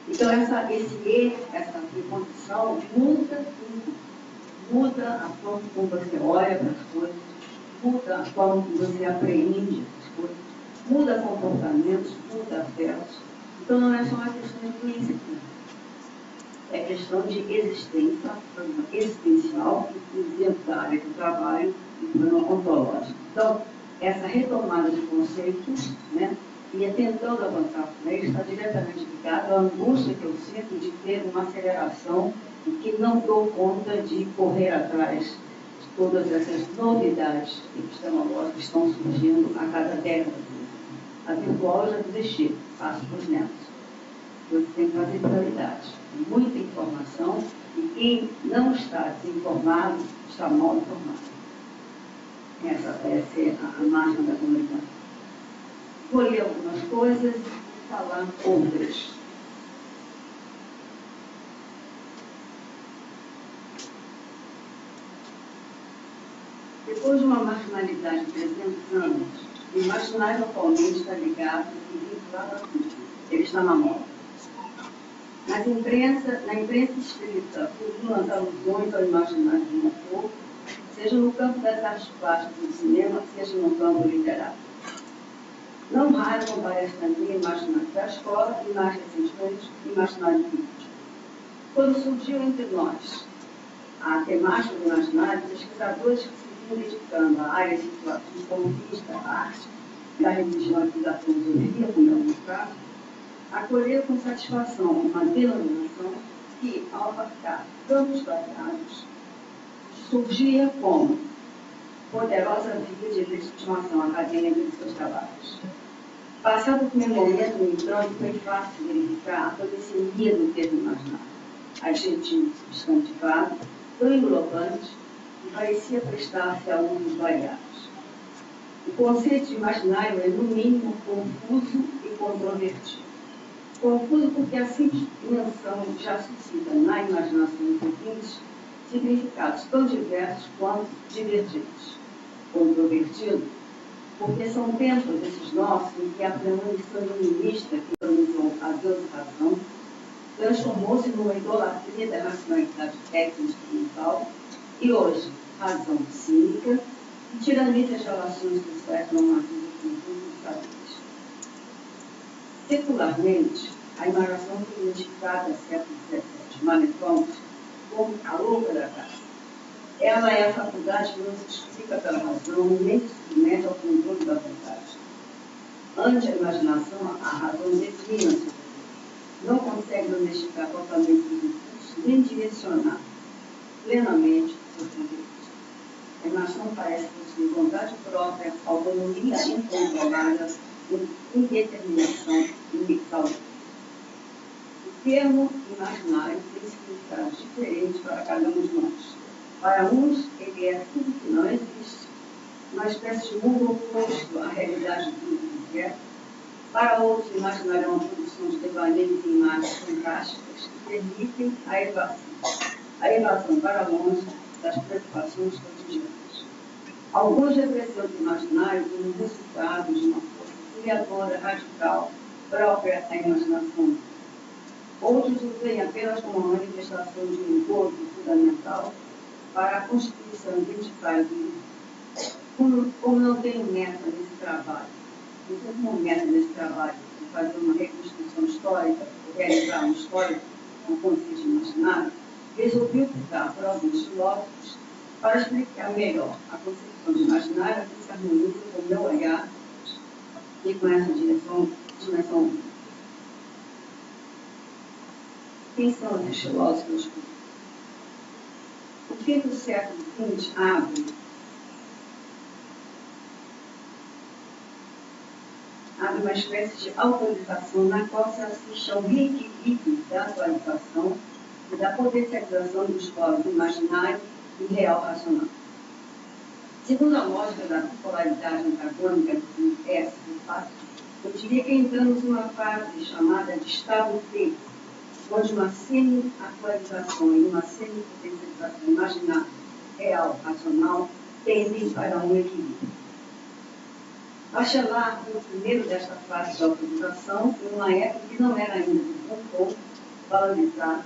Então, esse e, essa recondição, muda tudo. Muda a forma como você olha para as coisas, muda a forma como você apreende as coisas, muda comportamentos, muda afetos. Então, não é só uma questão de conhecimento. É questão de existência, existencial, dentro da área do trabalho e do plano ontológico. Então, essa retomada de conceitos, né, e tentando avançar com ele, está diretamente ligado à angústia que eu sinto de ter uma aceleração e que não dou conta de correr atrás de todas essas novidades epistemológicas que estão surgindo a cada década. A virtual eu já desisti, passo para os netos. Eu tenho que fazer prioridade. Muita informação e quem não está desinformado está mal informado. Essa vai ser a margem da comunicação. Vou ler algumas coisas e falar outras. Depois de uma marginalidade de 300 anos, o imaginário atualmente está ligado e vinculado a tudo. Ele está na moda. Na imprensa escrita, por lançar alusões ao imaginário de um povo, seja seja no campo das artes plásticas do cinema, seja no campo literário. Não raro comparece também imaginário da escola e, mais recentemente, imaginário político. Quando surgiu entre nós a temática do imaginário, pesquisadores que se vinham dedicando a áreas situadas do ponto de vista da arte, da religião e da filosofia, como é o meu caso, acolheu com satisfação uma denominação que, ao abarcar campos variados, surgia como poderosa via de legitimação acadêmica de seus trabalhos. Passado o primeiro momento, no entanto, foi fácil verificar a polissemia do termo imaginário, adjetivo substantivado, tão englobante, que parecia prestar-se a usos variados. O conceito de imaginário é, no mínimo, confuso e controvertido. Confuso porque a simples dimensão já suscita na imaginação dos ouvintes significados tão diversos quanto divergentes. Controvertido porque são tempos esses nossos em que a premonição iluminista que organizou a Deus e razão transformou-se numa idolatria da racionalidade técnica e instrumental e hoje, razão cínica, que tiraniza as relações sociais normativas com os saberes. Secularmente, a imaginação foi identificada no século XVII, Malebranche, como a louca da casa. Ela é a faculdade que não se explica pela razão, nem se submete ao controle da vontade. Ante a imaginação, a razão declina-se. Não consegue domesticar totalmente os impulsos, nem direcionar plenamente seus conteúdos. A imaginação parece possuir vontade própria, autonomia incontrolada, indeterminação inexaurível. O termo imaginário tem significados diferentes para cada um de nós. Para uns, ele é tudo que não existe, uma espécie de mundo oposto à realidade do que é. Para outros, imaginário é uma produção de devaneios e imagens fantásticas que permitem a evasão para longe das preocupações cotidianas. Alguns representam o imaginário como resultado de uma força criadora radical própria à imaginação. Outros o veem apenas como uma manifestação de um encontro fundamental para a constituição identitária do mundo. Como não tenho meta nesse trabalho, não tenho uma meta nesse trabalho de fazer uma reconstrução histórica, realizar uma história com conceito imaginário, resolvi optar por alguns filósofos para explicar melhor a concepção de imaginário que se harmoniza com o meu olhar e com essa dimensão humana. Quem são esses filósofos? O fim do século XX abre uma espécie de autorização na qual se assiste ao reequilíbrio da atualização e da potencialização dos polos imaginário e real racional. Segundo a lógica da bipolaridade antagônica do S do fato, eu diria que entramos em uma fase chamada de estado T, onde uma semi-atualização e uma semi-potencialização imaginária, real, racional, tendem para um equilíbrio. Bachelard foi o primeiro desta fase de autorização em uma época que não era ainda de bom tom valorizar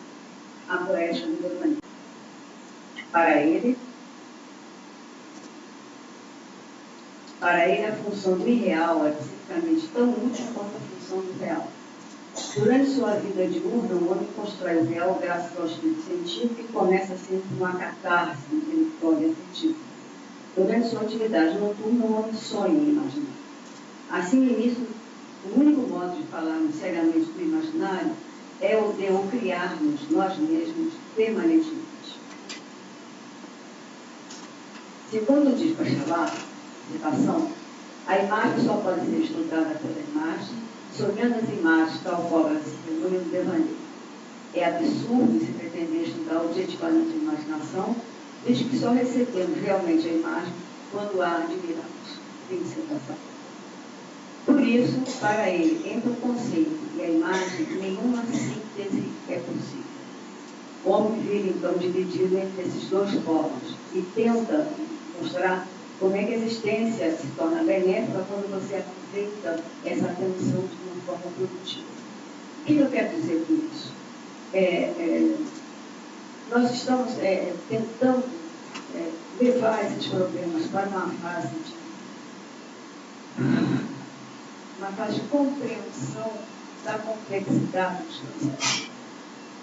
a poética do devaneio. Para ele, a função do irreal é psiquicamente tão útil quanto a função do real. Durante sua vida diurna, o homem constrói o real graças ao espírito científico e começa sempre uma catarse intelectual e afetiva. Durante sua atividade noturna, o homem sonha em imaginar. Assim, no início, o único modo de falarmos seriamente do imaginário é o de o criarmos nós mesmos permanentemente. Segundo diz Bachelard, citação, a imagem só pode ser estudada pela imagem, sonhando as imagens tal qual elas se figuram no devaneio. É absurdo se pretender estudar objetivamente a imaginação, desde que só recebemos realmente a imagem quando a admiramos. Fim de citação. Por isso, para ele, entre o conceito e a imagem, nenhuma síntese é possível. O homem vive, então, dividido entre esses dois polos e tenta mostrar como é que a existência se torna benéfica quando você aproveita essa tensão de uma forma produtiva. O que eu quero dizer com isso? Nós estamos tentando levar esses problemas para uma fase de compreensão da complexidade dos processos.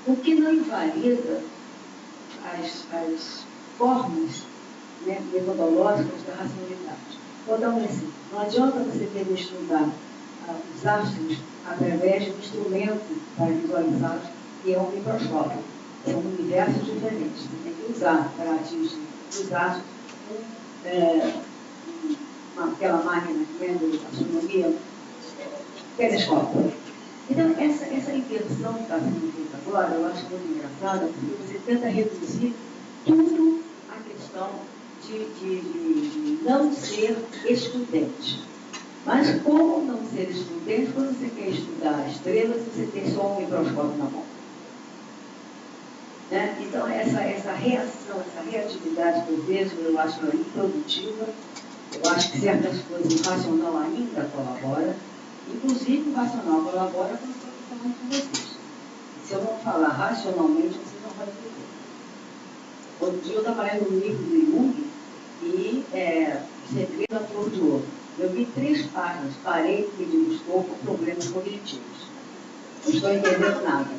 O que não invalida as formas, né, metodológicas da racionalidade. Vou dar um exemplo. Não adianta você querer estudar os astros através de um instrumento para visualizar que é um microscópio. São universos diferentes. Você tem que usar para atingir os astros aquela máquina que é de astronomia, telescópio. Então, essa inversão que está sendo feita agora, eu acho muito engraçada, porque você tenta reduzir tudo à questão de não ser estudante. Mas como não ser estudante quando você quer estudar estrelas e você tem só um microscópio na mão? Né? Então, essa reação, essa reatividade que eu vejo, eu acho improdutiva. Eu acho que certas coisas o racional ainda colabora. Inclusive, o racional colabora quando eu estou falando com vocês. Se eu não falar racionalmente, vocês não vão entender. Outro dia eu estava lendo um livro do Jung e Segredo da Flor de Ouro. Eu vi 3 páginas, parei e pedi desculpa por problemas cognitivos. Não estou entendendo nada.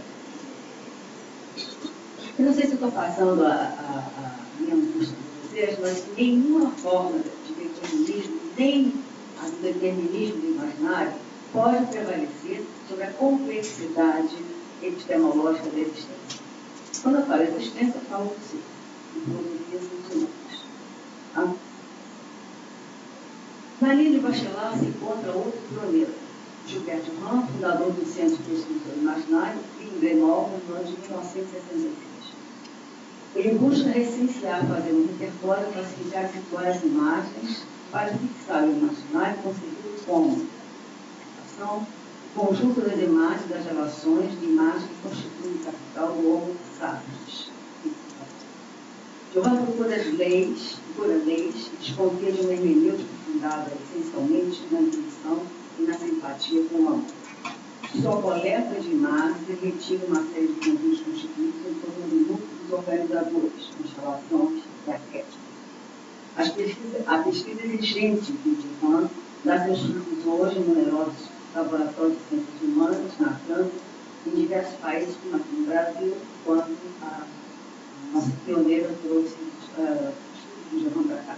Eu não sei se eu estou passando a minha angústia para vocês, mas nenhuma forma de determinismo, nem a do determinismo do imaginário, pode prevalecer sobre a complexidade epistemológica da existência. Quando eu falo existência, eu falo do ser, de filosofia científicas. Tá? Na linha de Bachelard se encontra outro pioneiro, Gilberto Rand, fundador do Centro de Pesquisa do Imaginário, em Grenoble, no ano de 1966. Ele busca recensear, fazer um repertório, classificar e situar as imagens para fixar o imaginário concebido como o conjunto das imagens das relações de imagens que constituem o capital do Homo sapiens. Johan procura leis, e desconfia de uma hermenêutica fundada essencialmente na intuição e na simpatia com o amor. Sua coleta de imagens e retira uma série de conjuntos constituídos em torno do núcleo dos organizadores, constelações e arquétipos. A pesquisa exigente de Johan dá seus frutos hoje em numerosos laboratórios de ciências humanas, na França, em diversos países, como aqui no Brasil, quando a nossa pioneira trouxe estudos de Johan para cá.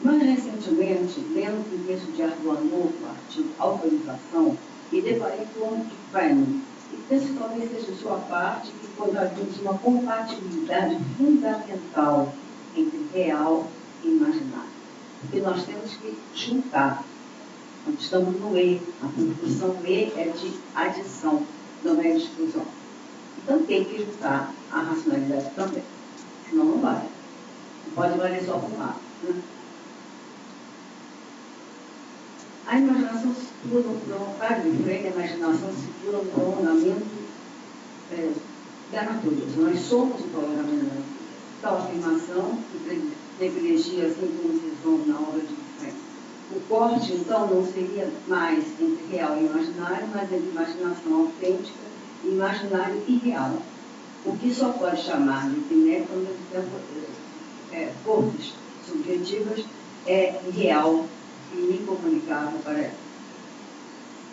Mais recentemente, lendo o texto de Arthur Novo, o artigo Autorização, e deparei com o de Feynman, e penso que talvez seja sua parte que contradiz uma compatibilidade fundamental entre real e imaginário. Porque nós temos que juntar. Nós estamos no E. A construção E é de adição, não é de exclusão. Então tem que juntar a racionalidade também. Senão não vale. Não pode valer só para um lado. Né? A imaginação se situa no Freire, a imaginação se situa no prolongamento da natureza. Nós somos o prolongamento da natureza. Tal afirmação que privilegia a sincronização na obra de Freire. O corte, então, não seria mais entre real e imaginário, mas entre imaginação autêntica e imaginário irreal. O que só pode chamar de epiné quando forças subjetivas é real e incomunicável para ela.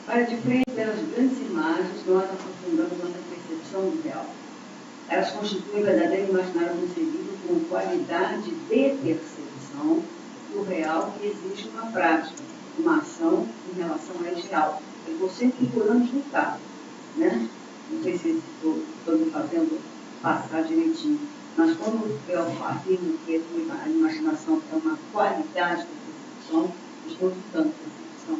Para de frente pelas grandes imagens, nós aprofundamos nossa percepção do real. Elas constituem o verdadeiro imaginário concebido com qualidade de percepção do real que exige uma prática, uma ação em relação a esse real. Eu estou sempre procurando juntar, né? Não sei se estou me fazendo passar direitinho, mas quando eu afirmo que a imaginação é uma qualidade de percepção, estou juntando percepção,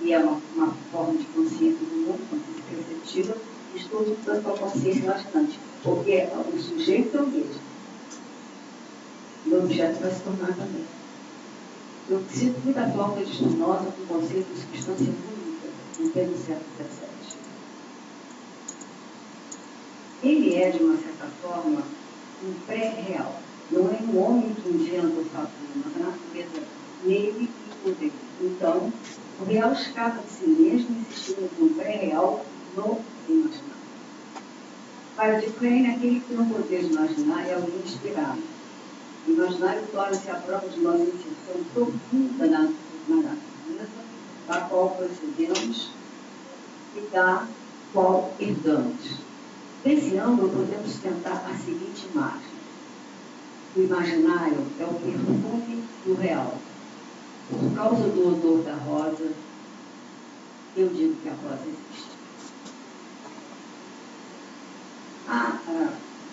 e é uma forma de consciência do mundo, consciência perceptiva, estou juntando com a consciência bastante, porque o sujeito é o mesmo. E o objeto vai se tornar também. Eu sinto muita falta de Spinoza com o conceito de substância única, no termo 117. Ele é, de uma certa forma, um pré-real. Não é um homem que inventa o fato, mas a natureza nele e por dentro. Então, o real escapa de si mesmo, existindo como pré-real no imaginário. Para Dufresne, aquele que não poder imaginar é alguém inspirado. O imaginário torna-se a prova de uma inserção profunda na natureza, da qual procedemos e da qual herdamos. Nesse ângulo, podemos tentar a seguinte imagem. O imaginário é o perfume do real. Por causa do odor da rosa, eu digo que a rosa existe.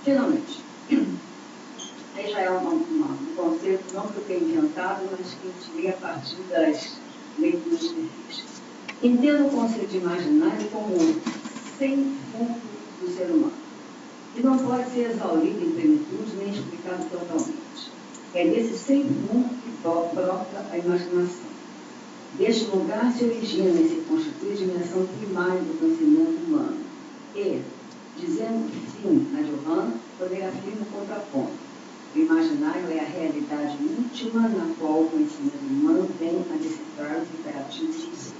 Finalmente, aí já é um conceito não que eu tenho inventado, mas que eu tirei a partir das leituras que fiz. Entendo o conceito de imaginário como sem fundo do ser humano, que não pode ser exaurido em plenitude nem explicado totalmente. É desse sem fundo que brota a imaginação. Deste lugar se origina e se constitui a dimensão primária do conhecimento humano. E, dizendo que sim a Johanna, poderá afirmar o contraponto. O imaginário é a realidade última na qual o conhecimento humano vem a decifrar os imperativos de si.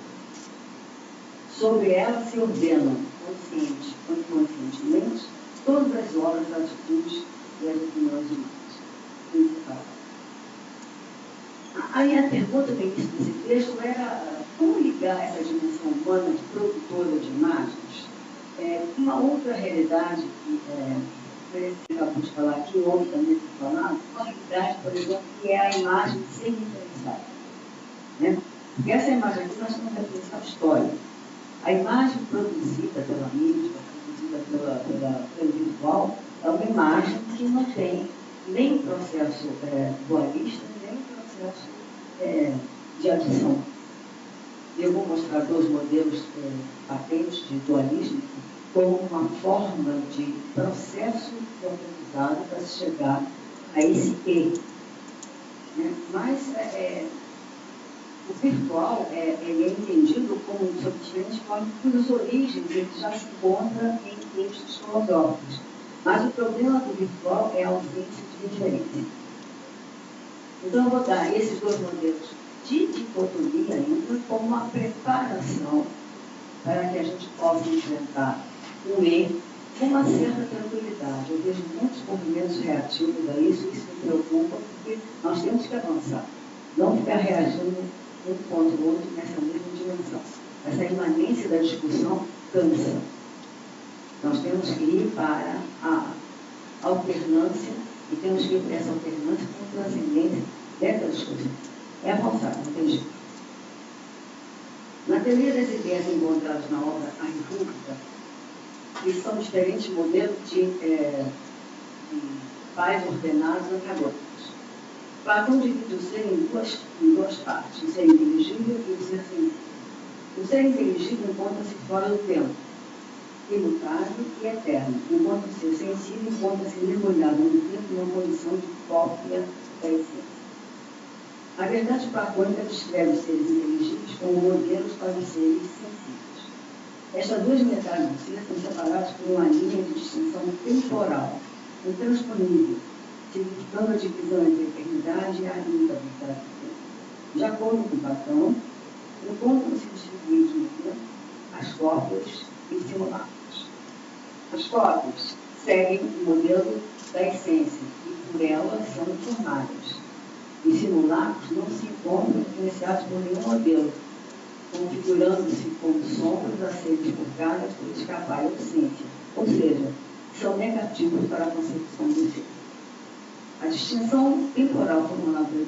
Sobre ela se ordenam, consciente ou inconscientemente, todas as obras, atitudes e as opiniões humanas. A minha pergunta no início desse texto era como ligar essa dimensão humana de produtora de imagens com uma outra realidade que acabou de falar aqui, outro também foi falado, uma realidade, por exemplo, que é a imagem sem referencial. Né? Porque essa imagem aqui nós temos referencial histórico. A imagem produzida pela mídia, produzida pelo virtual, é uma imagem que não tem nem processo dualista, nem processo de adição. Eu vou mostrar dois modelos patentes de dualismo como uma forma de processo de aprendizado para se chegar a esse E. Né? Mas o virtual ele é entendido como, sob diferentes formas, cujas origens ele já se encontra em textos filosóficos. Mas o problema do virtual é a ausência de referência. Então, eu vou dar esses dois modelos de dicotomia ainda como uma preparação para que a gente possa enfrentar o E com uma certa tranquilidade. Eu vejo muitos movimentos reativos a isso, isso me preocupa, porque nós temos que avançar, não ficar reagindo um contra o outro nessa mesma dimensão. Essa imanência da discussão cansa. Nós temos que ir para a alternância e temos que ir para essa alternância com transcendência dessa discussão. É avançar, não tem jeito. Na teoria das ideias encontradas na obra A República, que são diferentes modelos de pais ordenados antagônicos. Platão divide o ser em duas partes, o ser inteligível e o ser sensível. O ser inteligível encontra-se fora do tempo, imutável e eterno, enquanto o ser sensível encontra-se mergulhado no tempo numa condição de cópia da essência. A verdade platônica descreve os seres inteligíveis como modelos para os seres sensíveis. Estas duas metades do ser são separadas por uma linha de distinção temporal, intransponível, significando a divisão entre a eternidade e a imutabilidade do tempo. De acordo com Platão, encontram-se distribuídos no tempo as cópias e simulacros. As cópias seguem o modelo da essência e por elas são formadas. Os simulacros não se encontram influenciados por nenhum modelo, configurando-se como sombras a serem expurgadas por escapar à ausência, ou seja, são negativos para a concepção do ser. A distinção temporal formulada pelo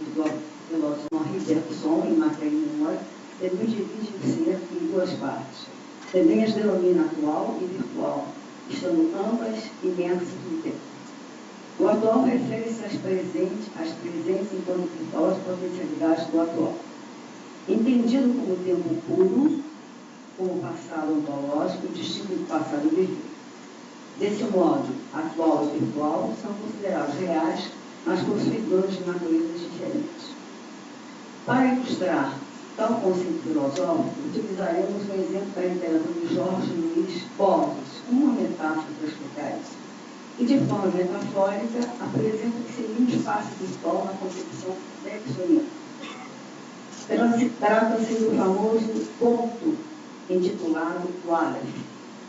filósofo Henri Bergson em Matéria e Memória também divide o ser em duas partes. Também as denomina atual e virtual, estando ambas imensas no tempo. O atual refere-se às presentes enquanto virtuais potencialidades do atual. Entendido como tempo puro, como passado ontológico, distinto do passado vivido. Desse modo, atual e virtual são considerados reais, mas possuidores de naturezas diferentes. Para ilustrar tal conceito filosófico, utilizaremos o exemplo da literatura de Jorge Luiz Borges, uma metáfora para explicar isso. E, de forma metafórica, apresenta que seria um espaço virtual na concepção bergsoniana. Trata-se do famoso conto intitulado O Aleph,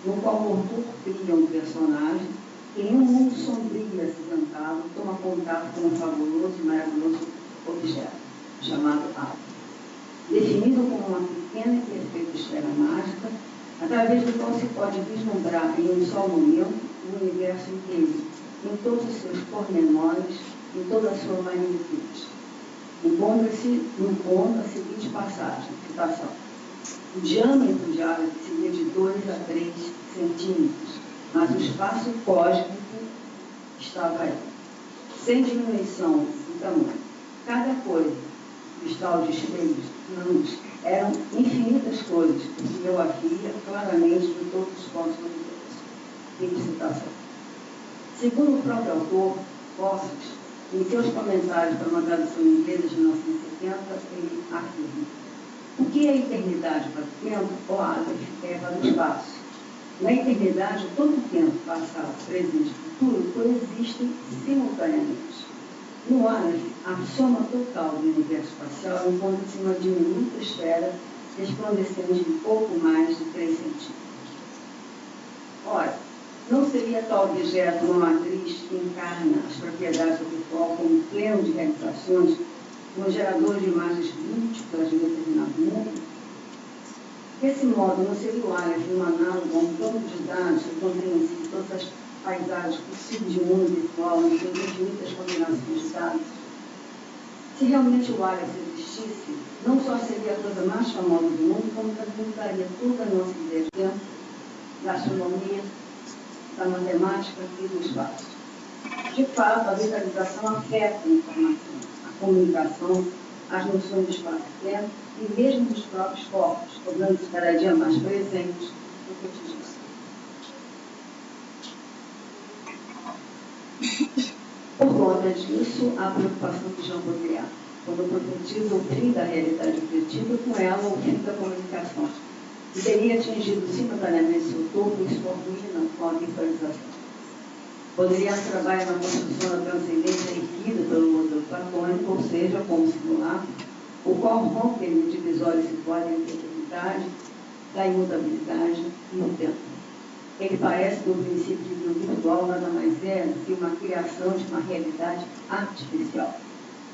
no qual o autor cria um personagem em um mundo sombrio e acinzentado, toma contato com um fabuloso e maravilhoso objeto, chamado átomo, definido como uma pequena e perfeita esfera mágica, através do qual se pode vislumbrar em um só momento o universo inteiro, em todos os seus pormenores, em toda a sua magnitude. Encontra-se no ponto a seguinte passagem, citação: o diâmetro de água seria de 2 a 3 centímetros, mas o espaço cósmico estava aí, sem diminuição do tamanho. Cada coisa, cristal de espelhos, luz, eram infinitas coisas, que eu havia claramente de todos os pontos do universo. Fim de citação. Segundo o próprio autor, Posses, em seus comentários para uma tradução inglesa de 1970, ele afirma: o que é a eternidade para o tempo, ou é para o espaço? Na eternidade, todo o tempo, passado, presente e futuro, coexistem simultaneamente. No Aleph, a soma total do universo espacial encontra-se em uma diminuta esfera resplandecente de pouco mais de 3 centímetros. Ora, não seria tal objeto uma matriz que encarna as propriedades do virtual como pleno de realizações, um gerador de imagens múltiplas de um determinado mundo? Desse modo, não seria o Aleph um análogo a um campo de dados que contém em si todas as paisagens possíveis de mundo virtual em suas infinitas combinações de dados? Se realmente o Aleph existisse, não só seria a coisa mais famosa do mundo, como também mudaria toda a nossa ideia de tempo, da astronomia, da matemática e do espaço. De fato, a visualização afeta a informação, a comunicação, as noções de espaço e tempo, e mesmo dos próprios corpos, tornando-se cada dia mais presentes no cotidiano. Por conta disso, a preocupação de Jean Baudrillard, quando profetiza o fim da realidade objetiva, com ela o fim da comunicação, e teria atingido simultaneamente seu topo e sua ruína com a visualização. Baudrillard trabalha na construção da transcendência erguida pelo modelo platônico, ou seja, como simulacro, o qual rompe o divisório situado entre a eternidade, da imutabilidade e o tempo. Ele parece, no princípio de que o virtual nada mais é do que uma criação de uma realidade artificial.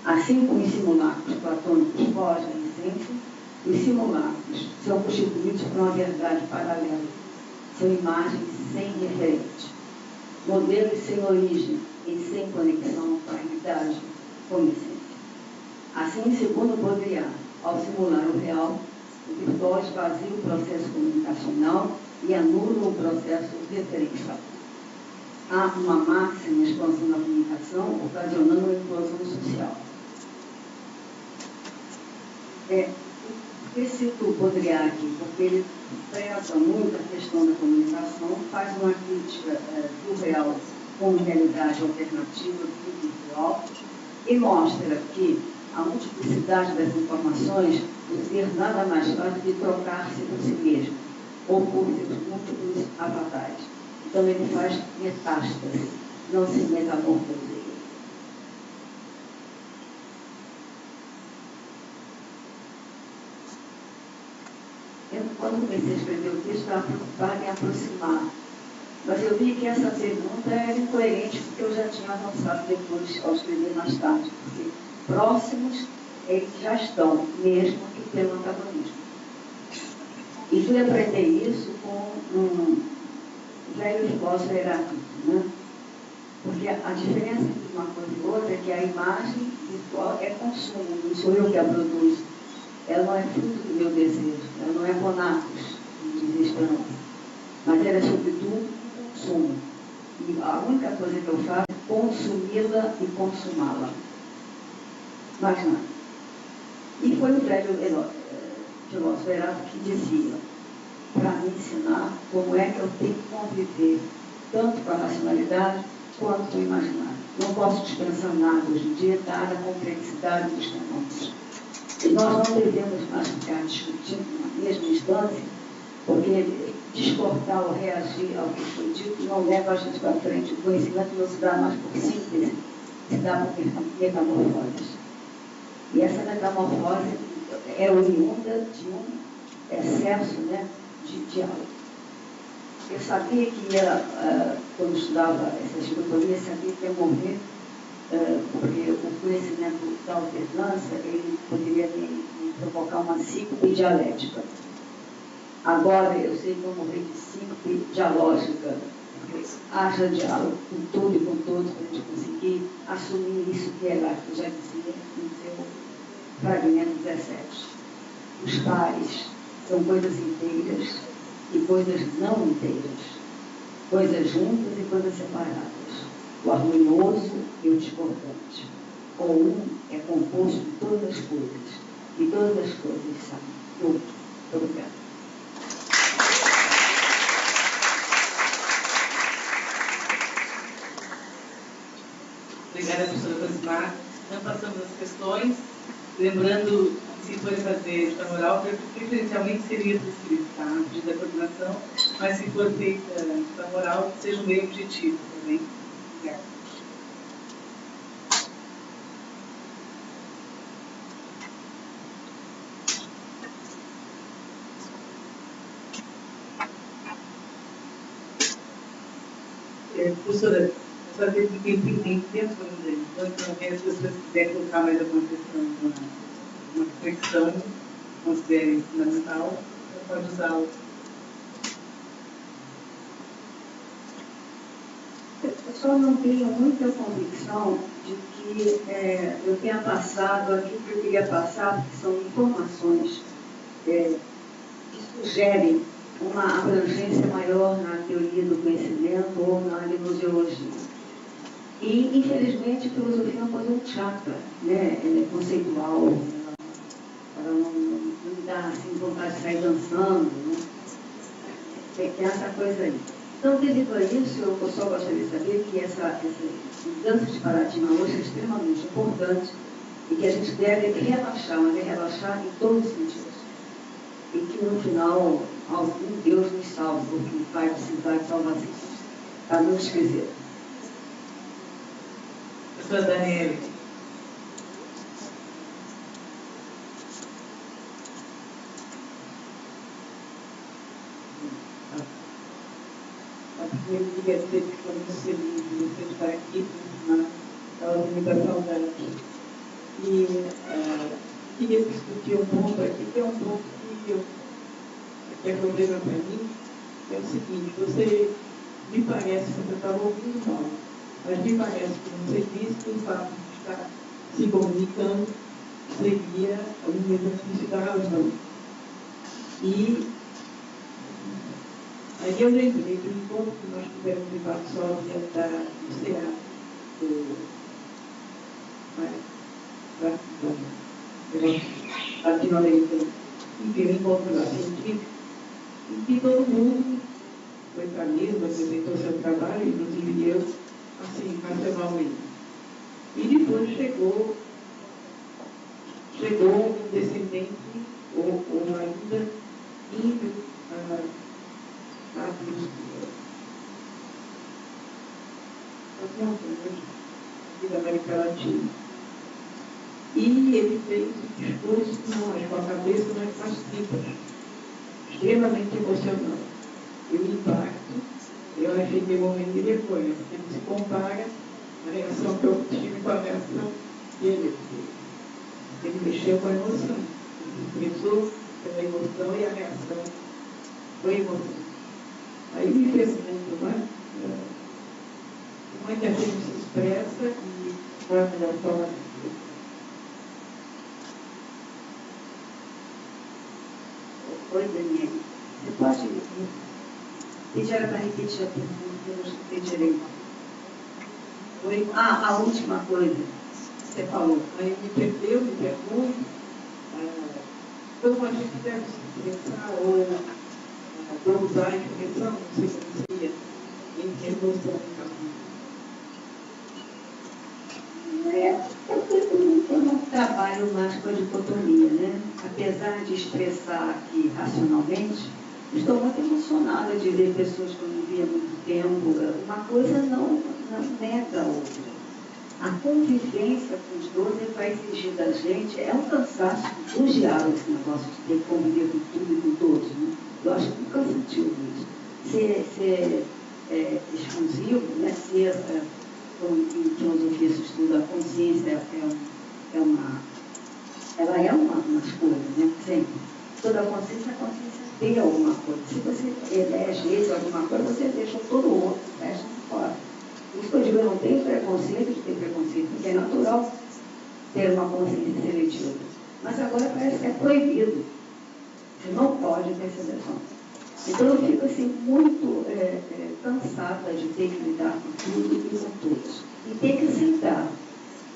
Assim como os simulacros platônicos fogem à essência, os simulacros são constituídos por uma verdade paralela. São imagens sem referente, modelos sem origem e sem conexão com a realidade, com essência. Assim, segundo Baudrillard, ao simular o real, o virtual esvazia o processo comunicacional e anula o processo referencial. Há uma máxima expansão da comunicação, ocasionando uma implosão social. Eu cito o Baudrillard aqui, porque ele preza muito a questão da comunicação, faz uma crítica do real como realidade alternativa do virtual e mostra que a multiplicidade das informações o ser nada mais faz do que trocar-se por si mesmo, ou por seus múltiplos avatares. Então ele faz metástase, não se metamorfoseia. Quando comecei a escrever o texto, estava preocupada em aproximar. Mas eu vi que essa pergunta era incoerente, porque eu já tinha avançado depois, ao escrever mais tarde. Porque próximos, eles já estão, mesmo que pelo antagonismo. E fui aprender isso com um velho filósofo Heráclito, né? Porque a diferença entre uma coisa e outra é que a imagem virtual é consumo, não sou eu que a produzo. Ela não é fruto do meu desejo, ela não é bonacos, de desesperança. Mas ela é, sobretudo, consumo. E a única coisa que eu faço é consumi-la e consumá-la. Mais nada. E foi o velho filósofo Heráclito que dizia, para me ensinar como é que eu tenho que conviver tanto com a racionalidade quanto com o imaginário. Não posso dispensar nada hoje em dia, dada a complexidade dos fenômenos. E nós não devemos mais ficar discutindo na mesma instância, porque discordar ou reagir ao que foi dito não leva a gente para frente. O conhecimento não se dá mais por síntese, se dá por metamorfose. E essa metamorfose é oriunda de um excesso, né, de diálogo. Eu sabia que ia, quando estudava essa dicotomia, sabia que ia morrer, porque o conhecimento da alternância, ele poderia me provocar uma síncope dialética. Agora eu sei que vou morrer de síncope dialógica, porque haja diálogo com tudo e com todos para a gente conseguir assumir isso que Heráclito já dizia no seu fragmento 17. Os pares são coisas inteiras e coisas não inteiras, coisas juntas e coisas separadas, o harmonioso e o discordante. O um é composto de todas as coisas, e todas as coisas são tudo. Obrigada. Obrigada, professora Cosmar. Então, passamos as questões. Lembrando que se for fazer de forma oral, preferencialmente seria por escrito, tá? A pedido da coordenação, mas se for feita de forma oral, seja um meio objetivo também. Obrigada. Professora, só tem tempo, então, se as pessoas quiserem colocar mais alguma questão, uma reflexão, considerem fundamental, pode usá-lo. Eu só não tenho muita convicção de que eu tenha passado aquilo que eu queria passar, porque são informações que sugerem uma abrangência maior na teoria do conhecimento ou na gnoseologia. E, infelizmente, a filosofia é uma coisa muito chata, né? Ela é conceitual, ela não dá assim, vontade de sair dançando, né? Tem essa coisa aí. Então, devido a isso, eu só gostaria de saber que essa mudança de paradigma hoje é extremamente importante e que a gente deve relaxar, mas relaxar em todos os sentidos. E que, no final, algum Deus nos salve, porque vai precisar de salvação. Está muito esquisito. Professora Daniele. Eu queria dizer que estou muito feliz de você estar aqui na organização da aqui. E queria discutir um ponto aqui, que é um ponto que é problema para mim, é o seguinte: você me parece que você estava ouvindo mal, mas me parece que você disse que o fato de estar se comunicando seria um exercício da razão. E aí eu lembrei do encontro que nós tivemos em Varsóvia do CEA, latino-americano, e que um encontro lá científico, em que todo mundo foi para a mesa, apresentou seu trabalho, inclusive eu, assim, racionalmente. E depois chegou um descendente, ou ainda indo aqui da América Latina. E ele fez um discurso com a cabeça nas pastilhas, extremamente emocionante. E o impacto, eu achei que o momento de vergonha, porque ele se compara a reação que eu tive com a reação dele. Ele mexeu com a emoção, ele expressou pela emoção e a reação foi emoção. Aí me pergunto, né? Como é que a gente se expressa e qual é a melhor forma de ser? Oi, Daniele. Você pode pedir para repetir a pergunta, que eu não escutei direito. Oi? A última coisa que você falou. Aí me pergunto, como a gente deve se expressar ou usar a expressão, não sei como seria, em resolução do caminho. Eu não trabalho mais com a dicotomia, né? Apesar de expressar aqui racionalmente, estou muito emocionada de ver pessoas que eu não via há muito tempo. Uma coisa não nega a outra. A convivência com os dois vai exigir da gente, é um cansaço do diálogo esse negócio de ter que conviver com tudo e com todos, né? Eu acho muito cansativo isso. ser exclusivo, né? Em filosofia se estuda a consciência ela é uma escolha, né? Sempre. Toda a consciência tem alguma coisa. Se você elege alguma coisa, você deixa todo o outro, fecha fora. Por isso que eu digo, eu não tenho preconceito de ter preconceito, porque é natural ter uma consciência seletiva. Mas agora parece que é proibido. Você não pode ter seleção. Então eu fico assim muito cansada de ter que lidar com tudo e com todos. E ter que aceitar.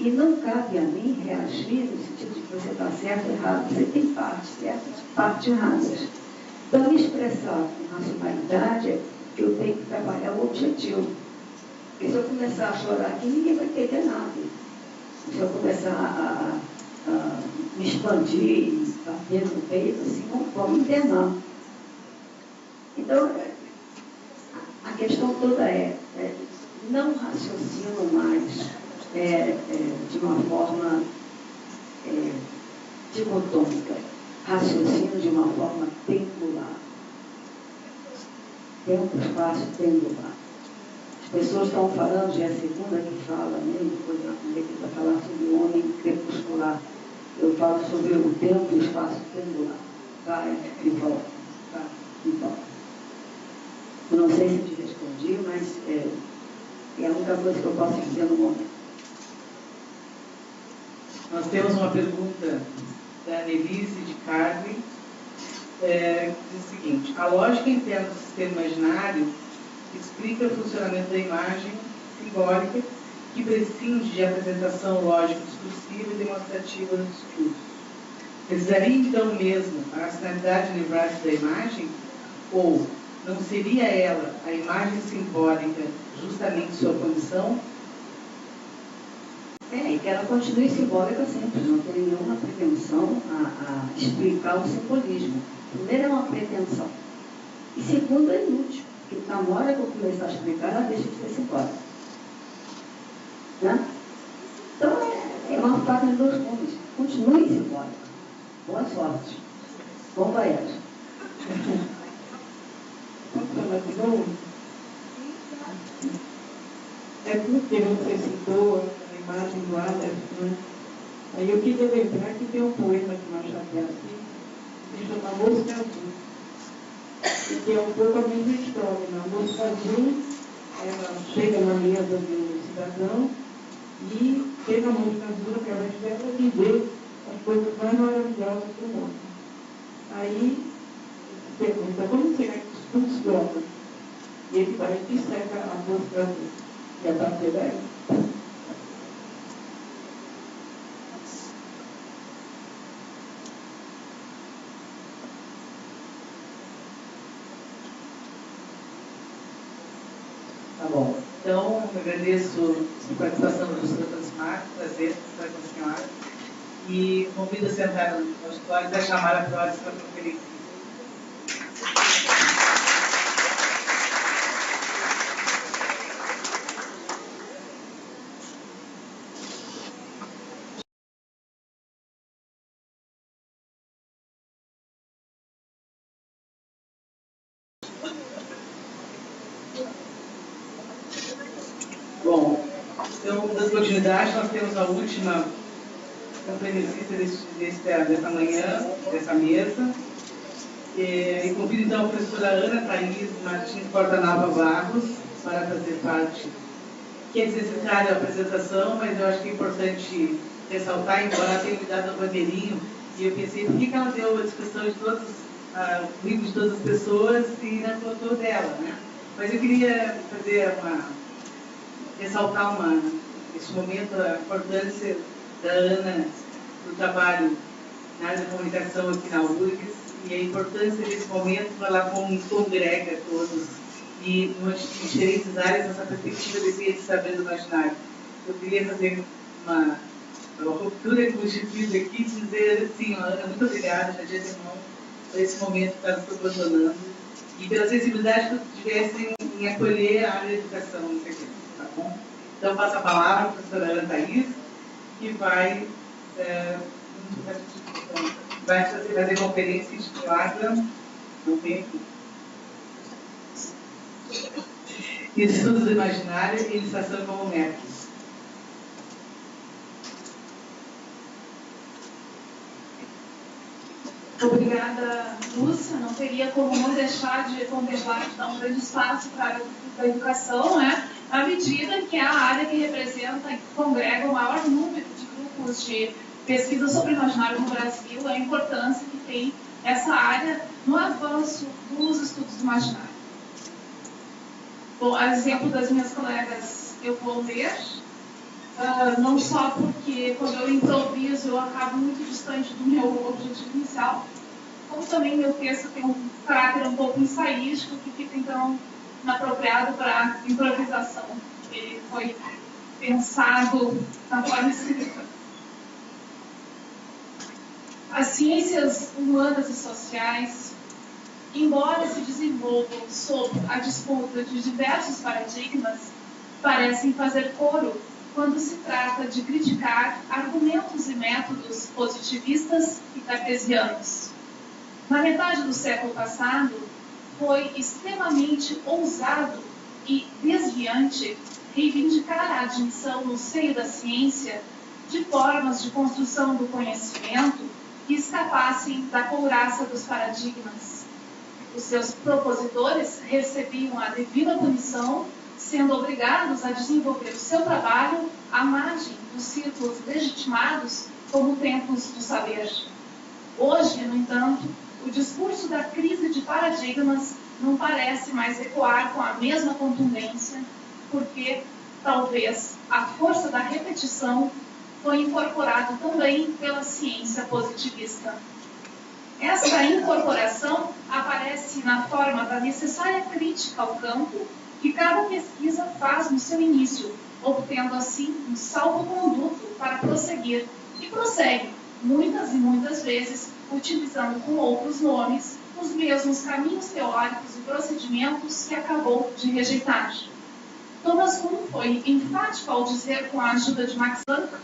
E não cabe a mim reagir no sentido de que você está certo ou errado. Você tem partes certas e partes erradas. Então, me expressar com racionalidade, que eu tenho que trabalhar o objetivo. Porque se eu começar a chorar aqui, ninguém vai entender nada. Se eu começar a me expandir, bater no peito, assim, não vão entender. Então, a questão toda não raciocino mais de uma forma dicotômica, raciocínio de uma forma pendular. Tempo, espaço, pendular. As pessoas estão falando, já é a segunda que fala, né? Depois na primeira que vai falar sobre o homem crepuscular. Eu falo sobre o tempo e o espaço pendular. Vai e volta, vai e volta. Eu não sei se te respondi, mas é a única coisa que eu posso dizer no momento. Nós temos uma pergunta da Annelise de Carne, que diz o seguinte: a lógica interna do sistema imaginário explica o funcionamento da imagem simbólica que prescinde de apresentação lógico-discursiva e demonstrativa no discurso. Precisaria então mesmo a racionalidade livrar-se da imagem? Ou não seria ela, a imagem simbólica, justamente sua condição? E que ela continue simbólica sempre, não tem nenhuma pretensão a explicar o simbolismo. Primeiro, é uma pretensão. E segundo, é inútil, porque na hora que eu começar a explicar, ela deixa de ser simbólica. Né? Então, é uma faca de dois gumes. Continue simbólica. Boa sorte. Bom banheiro. Posso falar de novo? É porque você citou a imagem do Aleph, né? Aí eu queria lembrar que tem um poema de Machado de Assis que se chama Mosca Azul. E que é um pouco a mesma história. A Mosca Azul, ela chega na mesa do cidadão e chega a Mosca Azul através dela viver as coisas mais maravilhosas do mundo. Aí pergunta, como será que isso funciona? E ele vai e seca a Mosca Azul. E a partir daí. Tá bom. Então, eu agradeço a participação da professora Francimar, prazer estar com a senhora. E convido a sentar no auditório para chamar a próxima conferência. Bom, então, das continuidades, nós temos a última conferencista dessa manhã, dessa mesa. E convido então a professora Ana Thaís Martins Portanava Barros para fazer parte. Que é desnecessária a apresentação, mas eu acho que é importante ressaltar, embora ela tenha me dado um bandeirinho, e eu pensei, por que ela deu a descrição de todos os livros de todas as pessoas e não contou dela, né? Mas eu queria ressaltar nesse momento a importância da Ana no trabalho na área da comunicação aqui na URGS e a importância desse momento ela congrega todos e em diferentes áreas essa perspectiva desse saber do imaginário. Eu queria fazer uma ruptura constituída aqui e dizer assim, Ana, muito obrigada, já de antemão, por esse momento que está nos proporcionando e pela sensibilidade que tivessem em acolher a área da educação, não sei o que, tá bom? Então, passo a palavra à professora Ana Thaís, que vai fazer conferência intitulada no tempo. e de estudos do imaginário e iniciação como métodos. Obrigada, Lúcia. Não teria como não deixar de contemplar, de dar um grande espaço para a área da educação, né? À medida que é a área que representa e que congrega o maior número de grupos de pesquisa sobre imaginário no Brasil, a importância que tem essa área no avanço dos estudos do imaginário. Bom, a exemplo das minhas colegas, eu vou ler, não só porque quando eu improviso eu acabo muito distante do meu objetivo inicial, como também meu texto tem um caráter um pouco ensaístico que fica então inapropriado para improvisação. Ele foi pensado na forma escrita. As ciências humanas e sociais, embora se desenvolvam sob a disputa de diversos paradigmas, parecem fazer coro quando se trata de criticar argumentos e métodos positivistas e cartesianos. Na metade do século passado, foi extremamente ousado e desviante reivindicar a admissão no seio da ciência de formas de construção do conhecimento que escapassem da couraça dos paradigmas. Os seus propositores recebiam a devida punição, sendo obrigados a desenvolver o seu trabalho à margem dos círculos legitimados como templos do saber. Hoje, no entanto, o discurso da crise de paradigmas não parece mais ecoar com a mesma contundência, porque, talvez, a força da repetição foi incorporado também pela ciência positivista. Essa incorporação aparece na forma da necessária crítica ao campo que cada pesquisa faz no seu início, obtendo assim um salvo-conduto para prosseguir, e prossegue, muitas e muitas vezes, utilizando com outros nomes os mesmos caminhos teóricos e procedimentos que acabou de rejeitar. Thomas Kuhn foi enfático ao dizer, com a ajuda de Max Planck,